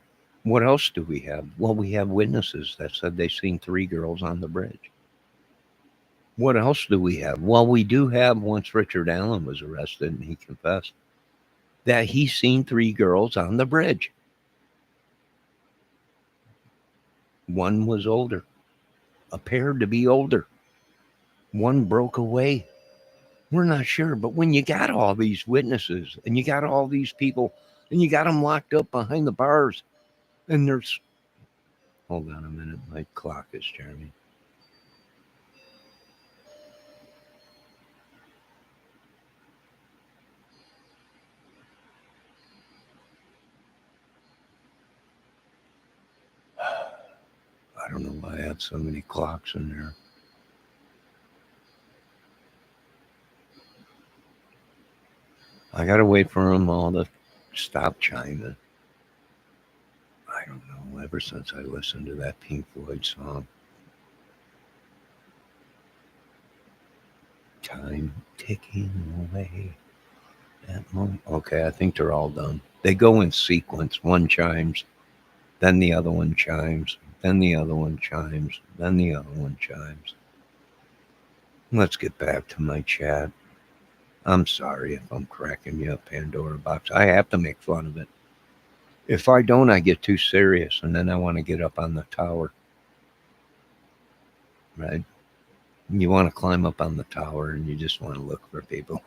what else do we have? Well, we have witnesses that said they've seen 3 girls on the bridge. What else do we have? Well, we do have, once Richard Allen was arrested and he confessed, that he's seen 3 girls on the bridge. One was older. appeared to be older. One broke away. We're not sure. But when you got all these witnesses and you got all these people and you got them locked up behind the bars and there's. Hold on a minute. My clock is Jeremy. I don't know why I have so many clocks in there. I gotta wait for them all to stop chiming. I don't know. Ever since I listened to that Pink Floyd song, time ticking away. Okay, I think they're all done. They go in sequence. One chimes, then the other one chimes, then the other one chimes, then the other one chimes. Let's get back to my chat. I'm sorry if I'm cracking you up, Pandora Box. I have to make fun of it. If I don't, I get too serious, and then I want to get up on the tower. Right? You want to climb up on the tower, and you just want to look for people.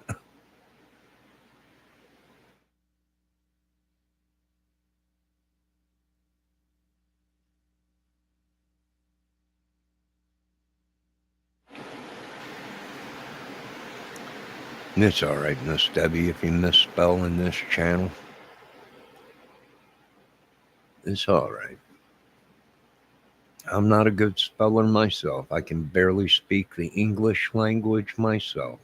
It's all right, Miss Debbie, if you misspell in this channel. It's all right. I'm not a good speller myself. I can barely speak the English language myself.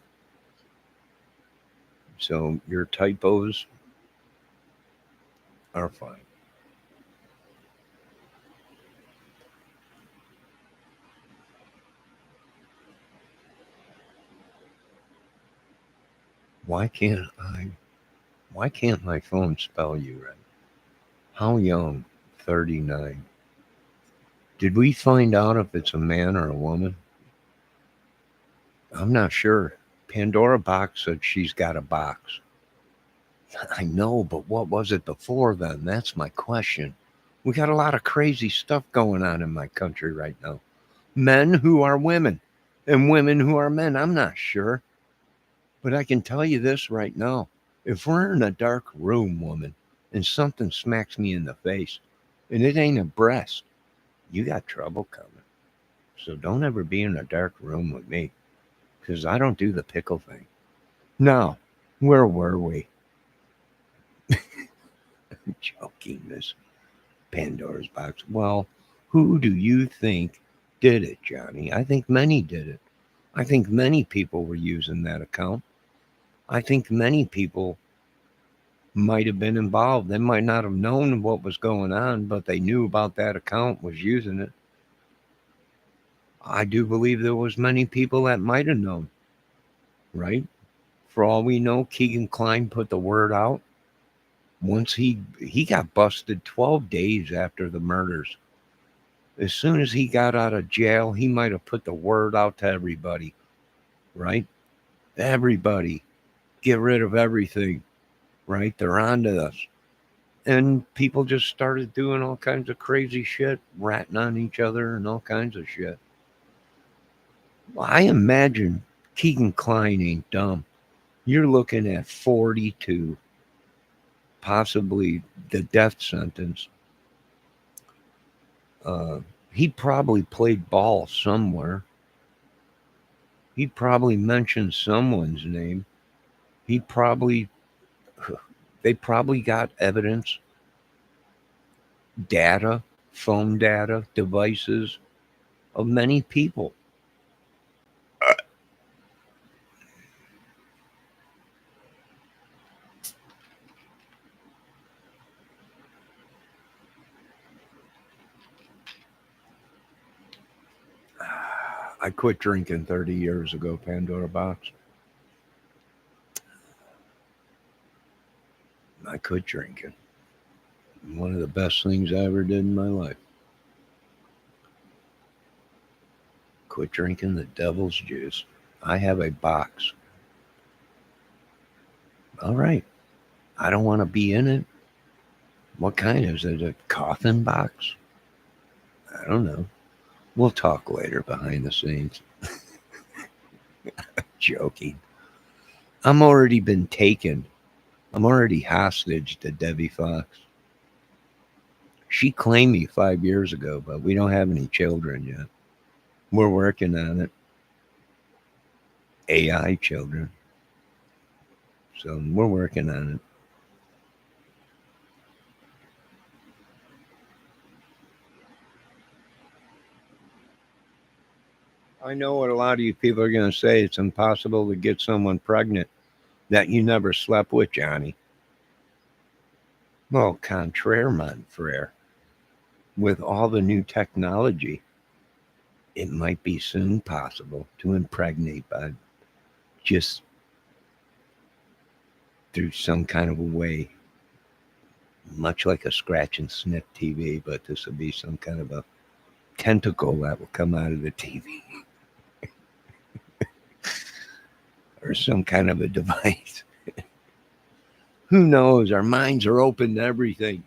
So your typos are fine. Why can't my phone spell you right? How young? 39. Did we find out if it's a man or a woman? I'm not sure. Pandora Box said she's got a box. I know, but what was it before then? That's my question. We got a lot of crazy stuff going on in my country right now. Men who are women and women who are men. I'm not sure. But I can tell you this right now. If we're in a dark room, woman, and something smacks me in the face, and it ain't a breast, you got trouble coming. So don't ever be in a dark room with me, because I don't do the pickle thing. Now, where were we? I'm joking, Miss Pandora's Box. Well, who do you think did it, Johnny? I think many did it. I think many people were using that account. I think many people might have been involved. They might not have known what was going on, but they knew about that account, was using it. I do believe there was many people that might have known, right? For all we know, Keegan Kline put the word out. Once he got busted 12 days after the murders. As soon as he got out of jail, he might have put the word out to everybody, right? Everybody, get rid of everything, right? They're on to us. And people just started doing all kinds of crazy shit, ratting on each other and all kinds of shit. Well, I imagine Keegan Kline ain't dumb. You're looking at 42, possibly the death sentence. He probably played ball somewhere. He probably mentioned someone's name. They probably got evidence, data, phone data, devices of many people. I quit drinking 30 years ago, Pandora Box. I quit drinking. One of the best things I ever did in my life. Quit drinking the devil's juice. I have a box. All right. I don't want to be in it. What kind is it? A coffin box? I don't know. We'll talk later behind the scenes. Joking. I'm already been taken. I'm already hostage to Debbie Fox. She claimed me 5 years ago, but we don't have any children yet. We're working on it. AI children. So we're working on it. I know what a lot of you people are going to say. It's impossible to get someone pregnant that you never slept with, Johnny. Well, contraire, mon frere. With all the new technology, it might be soon possible to impregnate by just through some kind of a way, much like a scratch and sniff TV, but this will be some kind of a tentacle that will come out of the TV or some kind of a device. Who knows? Our minds are open to everything.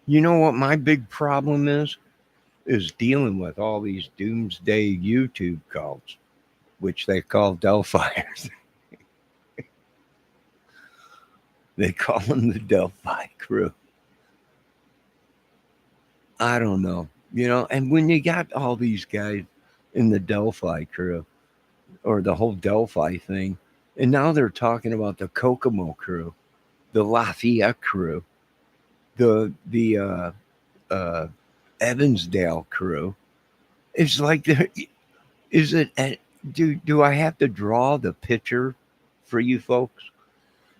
You know what my big problem is? Is dealing with all these doomsday YouTube cults, which they call Delphiers. They call them the Delphi crew. I don't know, and when you got all these guys in the Delphi crew or the whole Delphi thing, and now they're talking about the Kokomo crew, the Lafayette crew, the Evansdale crew. It's like is it? Do I have to draw the picture for you folks?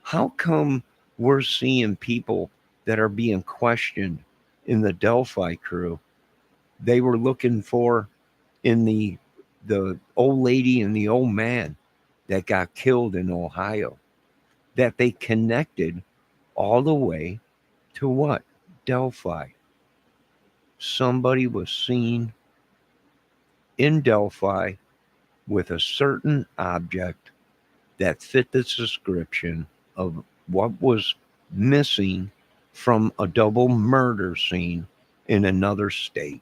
How come we're seeing people that are being questioned in the Delphi crew? They were looking for in the old lady and the old man that got killed in Ohio, that they connected all the way to what? Delphi. Somebody was seen in Delphi with a certain object that fit the description of what was missing from a double murder scene in another state.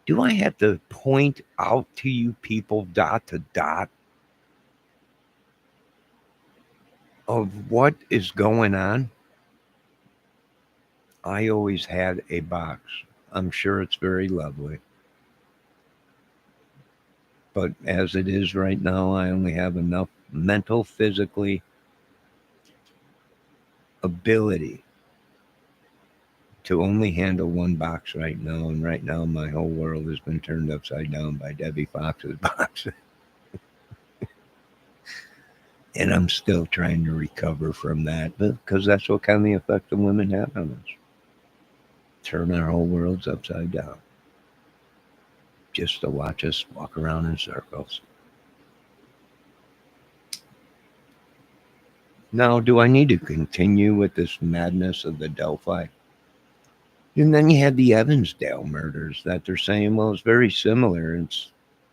Do I have to point out to you people dot to dot of what is going on? I always had a box. I'm sure it's very lovely. But as it is right now, I only have enough mental, physically ability to only handle one box right now. And right now, my whole world has been turned upside down by Debbie Fox's box. And I'm still trying to recover from that because that's what kind of the effect the women have on us. Turn our whole worlds upside down just to watch us walk around in circles. Now, do I need to continue with this madness of the Delphi? And then you had the Evansdale murders that they're saying, well, it's very similar. It's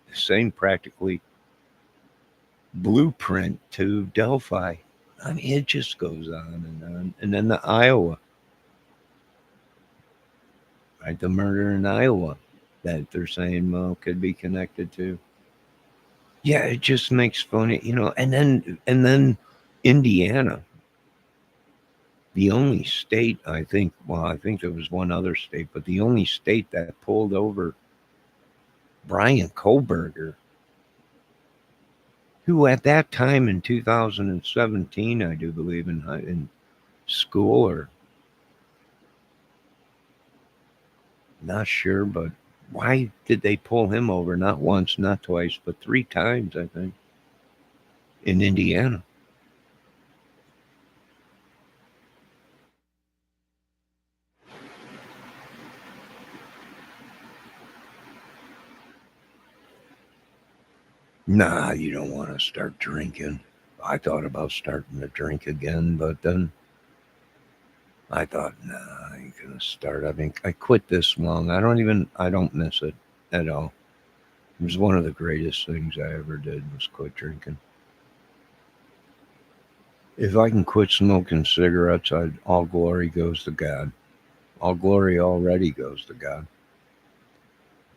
the same practically blueprint to Delphi. I mean, it just goes on and on. And then the Iowa, right? The murder in Iowa that they're saying, well, could be connected to. Yeah, it just makes funny, and then Indiana, the only state I think there was one other state, but the only state that pulled over Brian Kohlberger, who at that time in 2017, I do believe in school, or not sure, but why did they pull him over? Not once, not twice, but 3 times, I think, in Indiana. Nah, you don't want to start drinking. I thought about starting to drink again, but then I thought, nah, I ain't gonna start. I mean, I quit this long. I don't miss it at all. It was one of the greatest things I ever did was quit drinking. If I can quit smoking cigarettes, all glory goes to God. All glory already goes to God.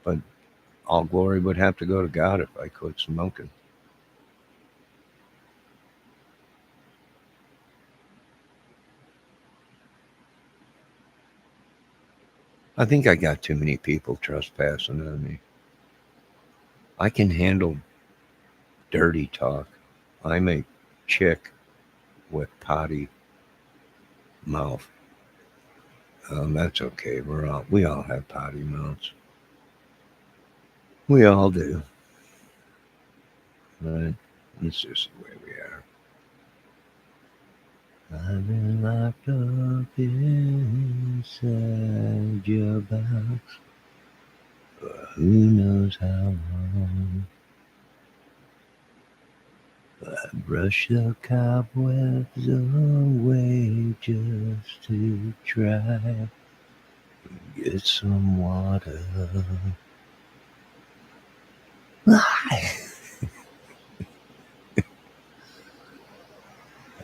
But all glory would have to go to God if I quit smoking. I think I got too many people trespassing on me. I can handle dirty talk. I'm a chick with potty mouth. That's okay. We all have potty mouths. We all do. Right? It's just the way we are. I've been locked up inside your box for who knows how long. I brush the cobwebs away just to try and get some water.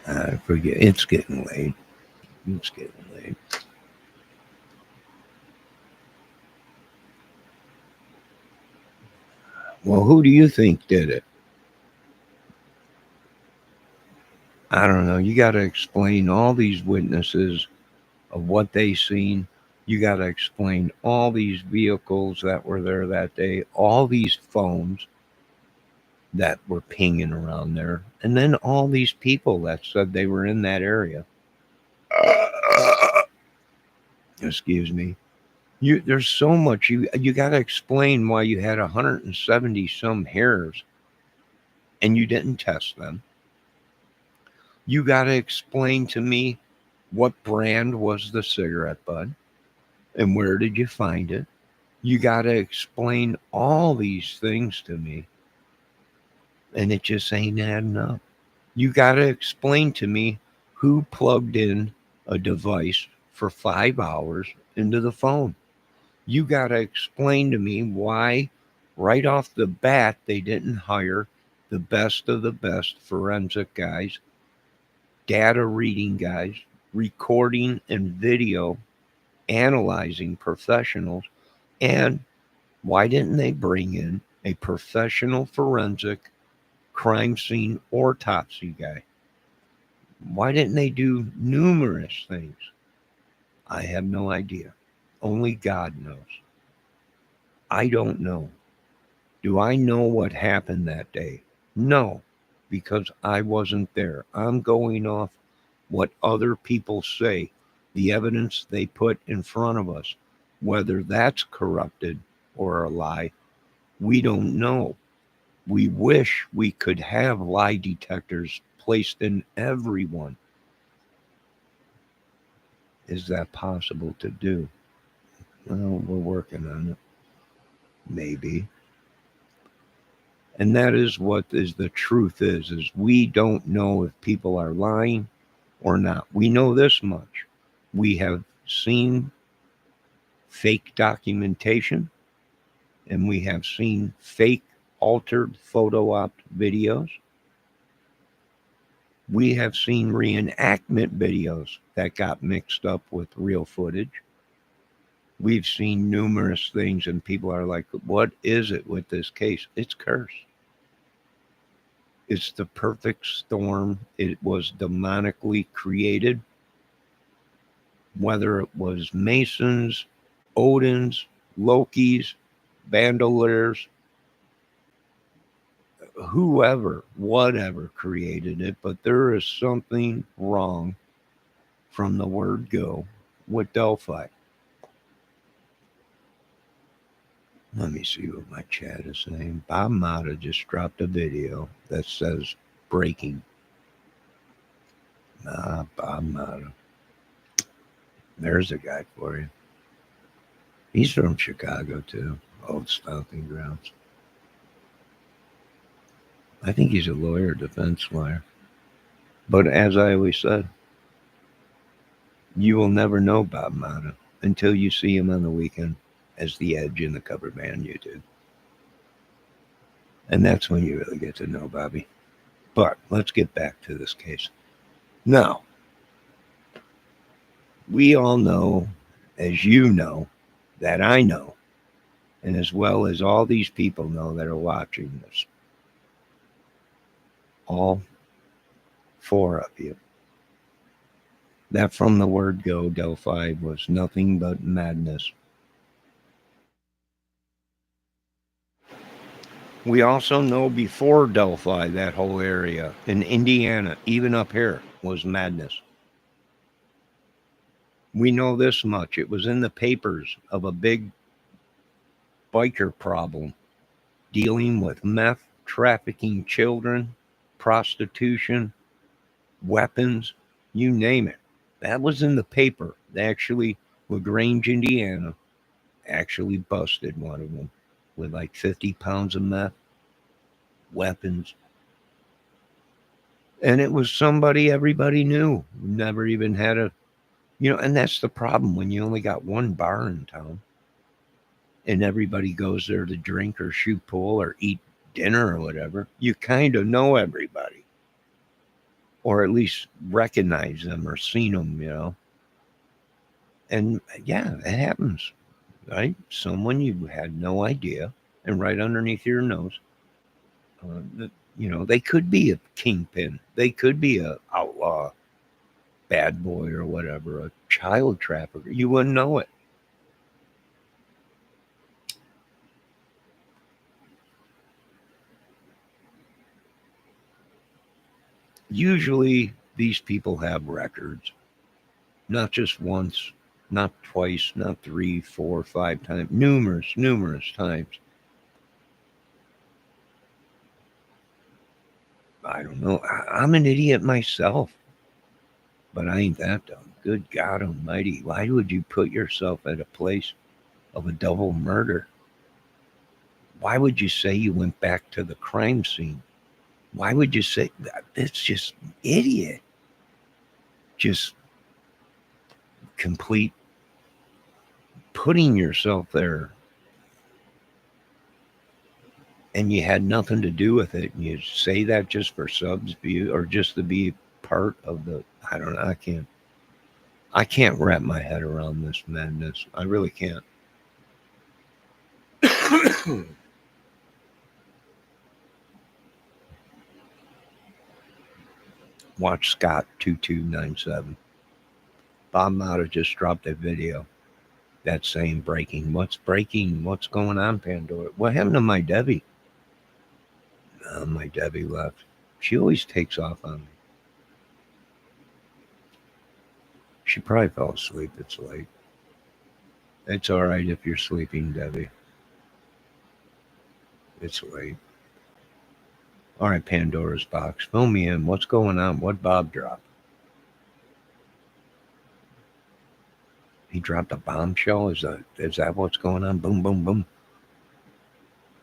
I forget. It's getting late. It's getting late. Well, who do you think did it? I don't know. You got to explain all these witnesses of what they seen. You got to explain all these vehicles that were there that day, all these phones that were pinging around there, and then all these people that said they were in that area. Excuse me. There's so much you got to explain why you had 170 some hairs and you didn't test them. You got to explain to me what brand was the cigarette bud and where did you find it. You got to explain all these things to me, and it just ain't adding up. You got to explain to me who plugged in a device for 5 hours into the phone. You got to explain to me why, right off the bat, they didn't hire the best of the best forensic guys, data reading guys, recording and video analyzing professionals, and why didn't they bring in a professional forensic crime scene autopsy guy? Why didn't they do numerous things? I have no idea. Only God knows. I don't know. Do I know what happened that day? No, because I wasn't there. I'm going off what other people say, the evidence they put in front of us. Whether that's corrupted or a lie, we don't know. We wish we could have lie detectors placed in everyone. Is that possible to do? Well, we're working on it. Maybe. And that is what is the truth is we don't know if people are lying or not. We know this much. We have seen fake documentation and we have seen fake altered photo op videos. We have seen reenactment videos that got mixed up with real footage. We've seen numerous things, and people are like, what is it with this case? It's cursed. It's the perfect storm. It was demonically created. Whether it was Masons, Odins, Lokis, Bandoliers, whoever, whatever created it, but there is something wrong from the word go with Delphi. Let me see what my chat is saying. Bob Mata just dropped a video that says breaking. Bob Mata. There's a guy for you. He's from Chicago too, old stomping grounds. I think he's a lawyer, defense lawyer. But as I always said, you will never know Bob Mata until you see him on the weekend as the Edge in the cover band YouTube. And that's when you really get to know Bobby. But let's get back to this case. Now, we all know, as you know, that I know, and as well as all these people know that are watching this, all four of you, that from the word go, Delphi was nothing but madness. We also know before Delphi, that whole area in Indiana, even up here, was madness. We know this much. It was in the papers of a big biker problem dealing with meth, trafficking children, prostitution, weapons, you name it. That was in the paper. They actually, LaGrange, Indiana, actually busted one of them with like 50 pounds of meth, weapons. And it was somebody everybody knew, never even had a, and that's the problem when you only got one bar in town and everybody goes there to drink or shoot pool or eat dinner or whatever. You kind of know everybody or at least recognize them or seen them. And yeah, it happens, right? Someone you had no idea and right underneath your nose. They could be a kingpin. They could be a outlaw, bad boy or whatever, a child trafficker. You wouldn't know it. Usually these people have records, not just once, not twice, not 3, 4, 5 times, numerous times. I don't know. I'm an idiot myself, but I ain't that dumb. Good God Almighty. Why would you put yourself at a place of a double murder? Why would you say you went back to the crime scene? Why would you say that? That's just idiot. Just complete putting yourself there. And you had nothing to do with it. And you say that just for subs view or just to be part of the, I don't know. I can't wrap my head around this madness. I really can't. Watch Scott 2297. Bob Mata just dropped a video that's saying breaking. What's breaking? What's going on, Pandora? What happened to my Debbie? My Debbie left. She always takes off on me. She probably fell asleep. It's late. It's all right if you're sleeping, Debbie. It's late. All right, Pandora's box. Fill me in. What's going on? What Bob dropped? He dropped a bombshell? Is that what's going on? Boom, boom, boom.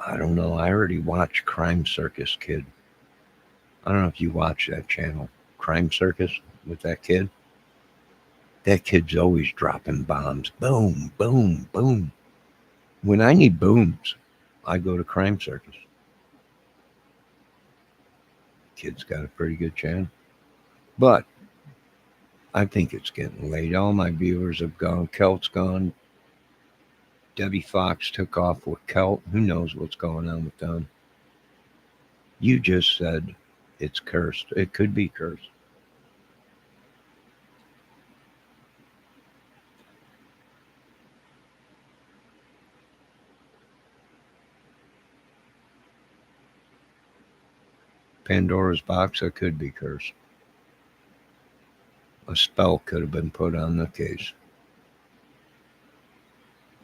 I don't know. I already watched Crime Circus Kid. I don't know if you watch that channel. Crime Circus with that kid. That kid's always dropping bombs. Boom, boom, boom. When I need booms, I go to Crime Circus. Kid's got a pretty good channel. But I think it's getting late. All my viewers have gone. Kelt's gone. Debbie Fox took off with Kelt. Who knows what's going on with them? You just said it's cursed. It could be cursed. Pandora's box, it could be cursed. A spell could have been put on the case.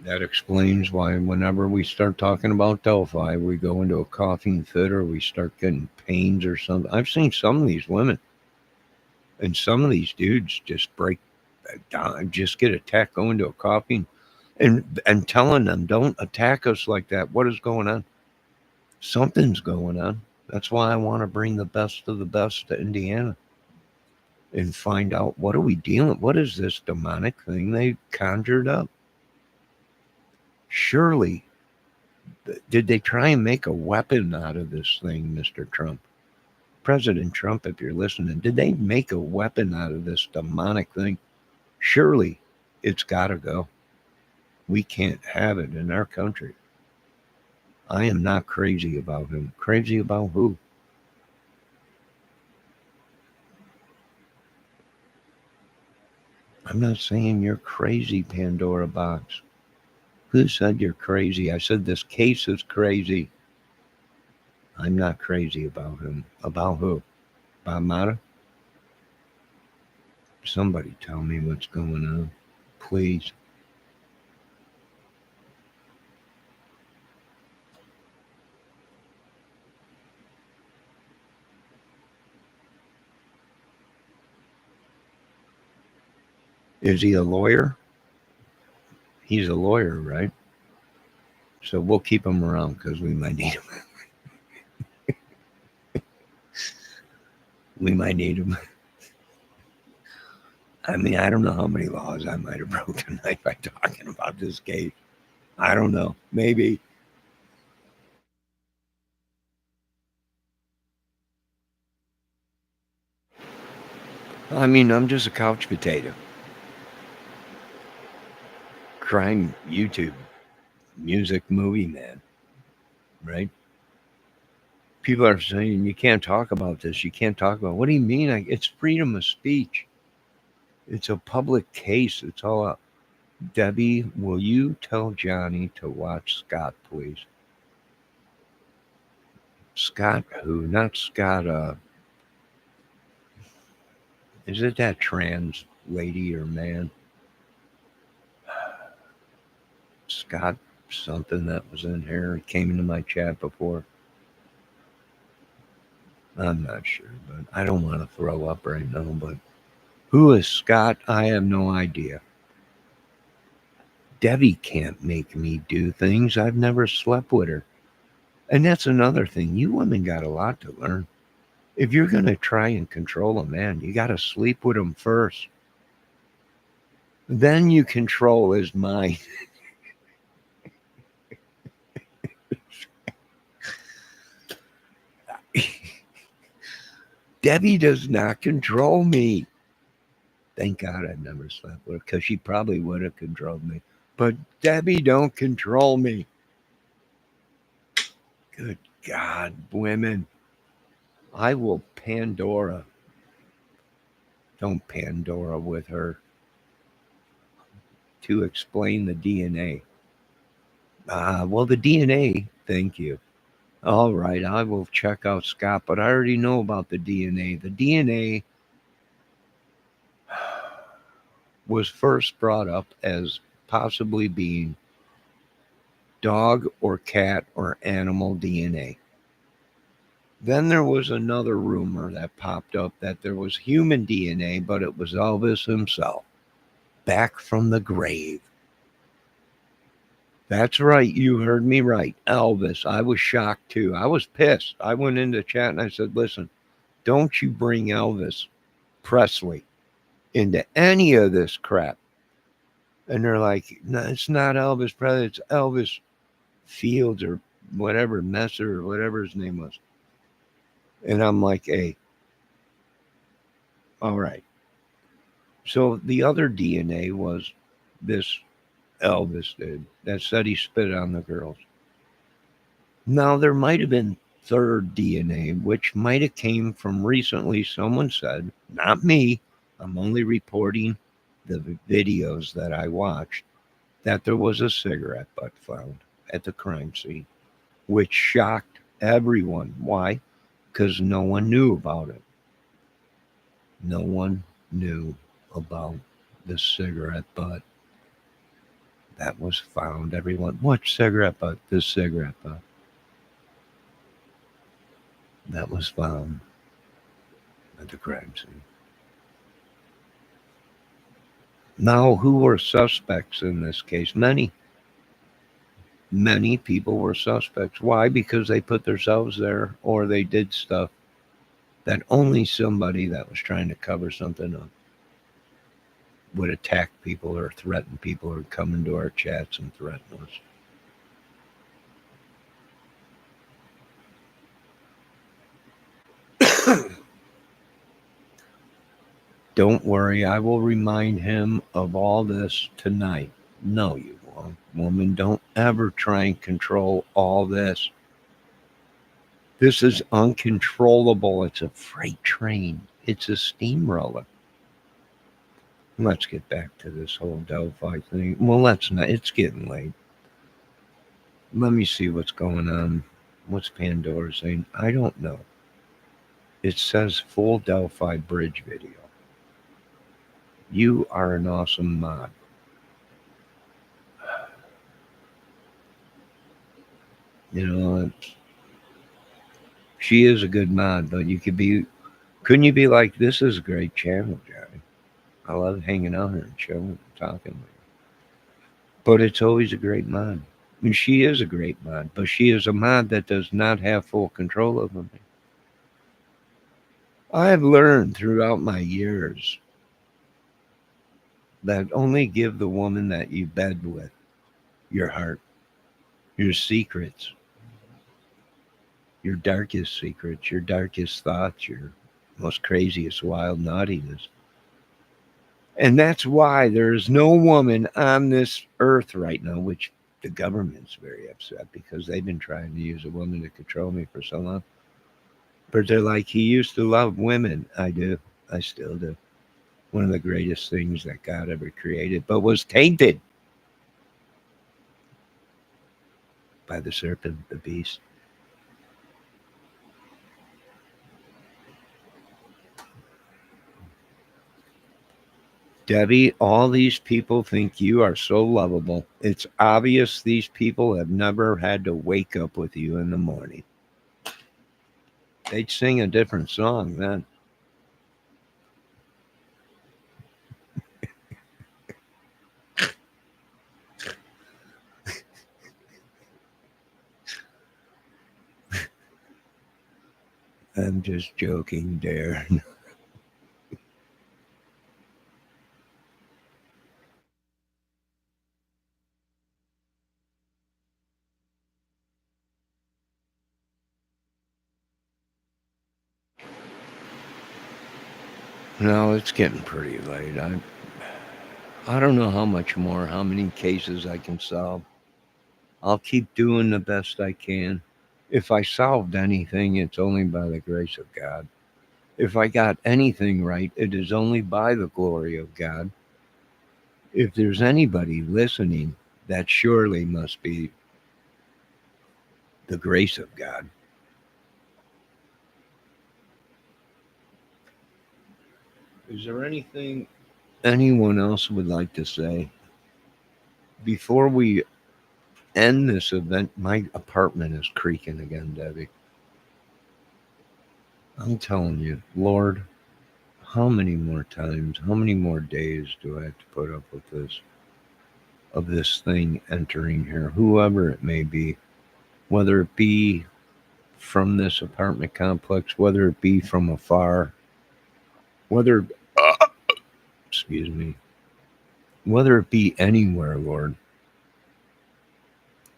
That explains why whenever we start talking about Delphi, we go into a coughing fit or we start getting pains or something. I've seen some of these women and some of these dudes just break down, just get attacked, go into a coughing and telling them, don't attack us like that. What is going on? Something's going on. That's why I want to bring the best of the best to Indiana and find out what are we dealing. What is this demonic thing they conjured up? Surely, did they try and make a weapon out of this thing, Mr. Trump? President Trump, if you're listening, did they make a weapon out of this demonic thing? Surely it's got to go. We can't have it in our country. I am not crazy about him. Crazy about who? I'm not saying you're crazy, Pandora Box. Who said you're crazy? I said this case is crazy. I'm not crazy about him. About who? About Mata? Somebody tell me what's going on, please. Is he a lawyer? He's a lawyer, right? So we'll keep him around because we might need him. We might need him. I mean, I don't know how many laws I might have broken tonight by talking about this case. I don't know. Maybe. I mean, I'm just a couch potato. Crime, YouTube, music, movie man, right? People are saying you can't talk about this. You can't talk about. What do you mean? It's freedom of speech. It's a public case. It's all out. Debbie, will you tell Johnny to watch Scott, please? Scott who? Not Scott, is it that trans lady or man? Scott something that was in here. It came into my chat before. I'm not sure, but I don't want to throw up right now. But who is Scott? I have no idea. Debbie can't make me do things. I've never slept with her. And that's another thing. You women got a lot to learn. If you're going to try and control a man, you got to sleep with him first. Then you control his mind. Debbie does not control me. Thank God I've never slept with her because she probably would have controlled me. But Debbie don't control me. Good God, women. I will Pandora. Don't Pandora with her to explain the DNA. Well, the DNA, thank you. All right, I will check out Scott, but I already know about the DNA. The DNA was first brought up as possibly being dog or cat or animal DNA. Then there was another rumor that popped up that there was human DNA, but it was Elvis himself, back from the grave. That's right, you heard me right, Elvis. I was shocked too. I was pissed. I went into chat and I said, listen, don't you bring Elvis Presley into any of this crap. And they're like, no, it's not Elvis Presley, it's Elvis Fields or whatever, Messer or whatever his name was. And I'm like, hey, all right. So the other DNA was this Elvis dude that said he spit on the girls. Now there might have been third DNA, which might have came from recently. Someone said, not me, I'm only reporting the videos that I watched, that there was a cigarette butt found at the crime scene, which shocked everyone. Why? Because no one knew about it. No one knew about the cigarette butt that was found. Everyone, what cigarette butt? This cigarette butt that was found at the crime scene. Now, who were suspects in this case? Many people were suspects. Why? Because they put themselves there or they did stuff that only somebody that was trying to cover something up would attack people or threaten people or come into our chats and threaten us. Don't worry, I will remind him of all this tonight. No, you won't. Woman, don't ever try and control all this. This is uncontrollable. It's a freight train, it's a steamroller. Let's get back to this whole Delphi thing. Well, let's not. It's getting late. Let me see what's going on. What's Pandora saying? I don't know. It says full Delphi bridge video. You are an awesome mod. You know, she is a good mod, but couldn't you be like, this is a great channel, Johnny. I love hanging out here and chilling and talking with you. But it's always a great mod. I mean, she is a great mod, but she is a mod that does not have full control over me. I have learned throughout my years that only give the woman that you bed with your heart, your secrets, your darkest secrets, your darkest thoughts, your most craziest wild naughtiness. And that's why there is no woman on this earth right now, which the government's very upset because they've been trying to use a woman to control me for so long. But they're like, he used to love women. I do. I still do. One of the greatest things that God ever created, but was tainted by the serpent, the beast. Debbie, all these people think you are so lovable. It's obvious these people have never had to wake up with you in the morning. They'd sing a different song then. I'm just joking, Darren. No, it's getting pretty late. I don't know how much more, how many cases I can solve. I'll keep doing the best I can. If I solved anything, it's only by the grace of God. If I got anything right, it is only by the glory of God. If there's anybody listening, that surely must be the grace of God. Is there anything anyone else would like to say? Before we end this event, my apartment is creaking again, Debbie. I'm telling you, Lord, how many more times, how many more days do I have to put up with this? Of this thing entering here, whoever it may be, whether it be from this apartment complex, whether it be from afar, whether, excuse me, whether it be anywhere, Lord.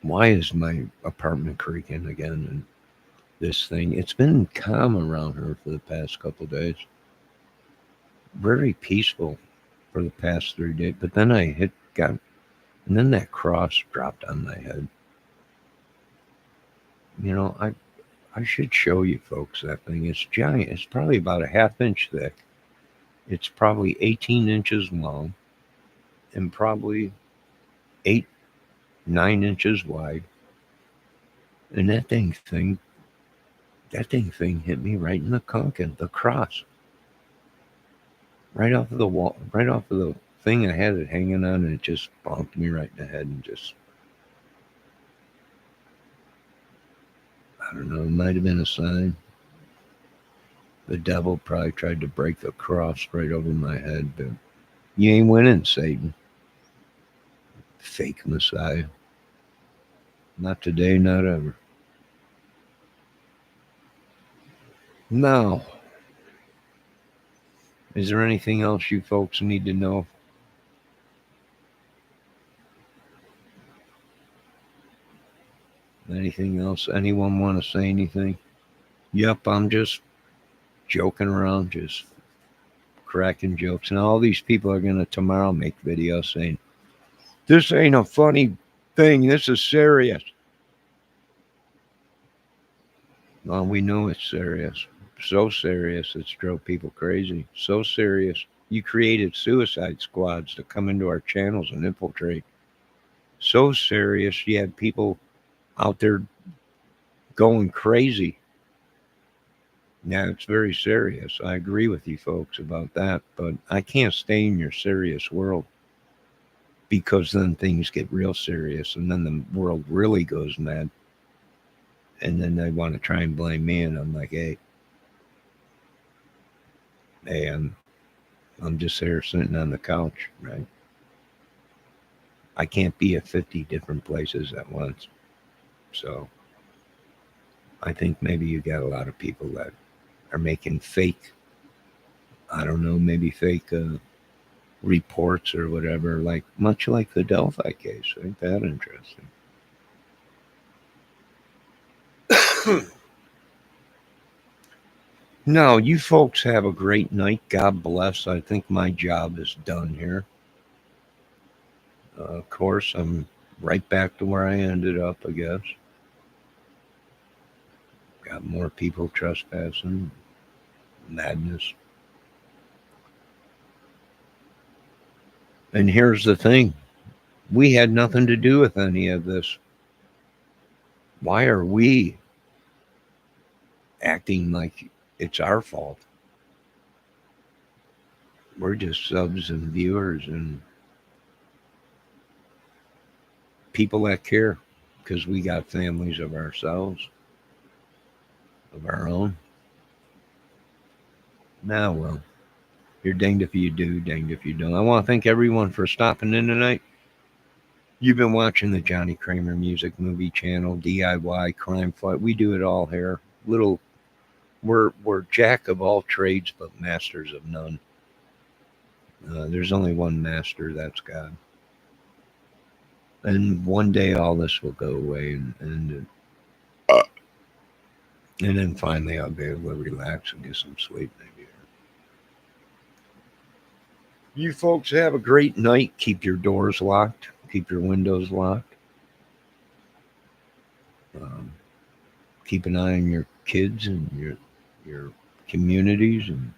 Why is my apartment creaking again? And this thing, it's been calm around here for the past couple of days. Very peaceful for the past 3 days. But then and then that cross dropped on my head. You know, I should show you folks that thing. It's giant. It's probably about a half-inch thick. It's probably 18 inches long and probably 8, 9 inches wide. And that thing hit me right in the conkin, the cross, right off of the wall, right off of the thing I had it hanging on, and it just bonked me right in the head and just, I don't know, it might have been a sign. The devil probably tried to break the cross right over my head, but you ain't winning, Satan. Fake Messiah. Not today, not ever. Now, is there anything else you folks need to know? Anything else? Anyone want to say anything? Yep, I'm just joking around, just cracking jokes. And all these people are going to tomorrow make videos saying, this ain't a funny thing. This is serious. Well, we know it's serious. So serious it's drove people crazy. So serious. You created suicide squads to come into our channels and infiltrate. So serious. You had people out there going crazy. Now, it's very serious. I agree with you folks about that, but I can't stay in your serious world because then things get real serious and then the world really goes mad. And then they want to try and blame me, and I'm like, hey, I'm just here sitting on the couch, right? I can't be at 50 different places at once. So I think maybe you got a lot of people that are making fake, I don't know, maybe fake reports or whatever, like much like the Delphi case. Ain't that interesting? No, you folks have a great night. God bless. I think my job is done here. Of course, I'm right back to where I ended up, I guess. Got more people trespassing. Madness. And here's the thing, we had nothing to do with any of this. Why are we acting like it's our fault? We're just subs and viewers and people that care because we got families of ourselves, of our own. Now, well, you're danged if you do, danged if you don't. I want to thank everyone for stopping in tonight. You've been watching the Johnny Kramer Music Movie Channel, DIY Crime Fight. We do it all here. Little, we're jack of all trades, but masters of none. There's only one master, that's God. And one day all this will go away, and then finally I'll be able to relax and get some sleep maybe. You folks have a great night. Keep your doors locked. Keep your windows locked. Um, keep an eye on your kids and your communities, and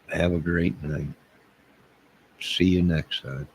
have a great night. See you next time.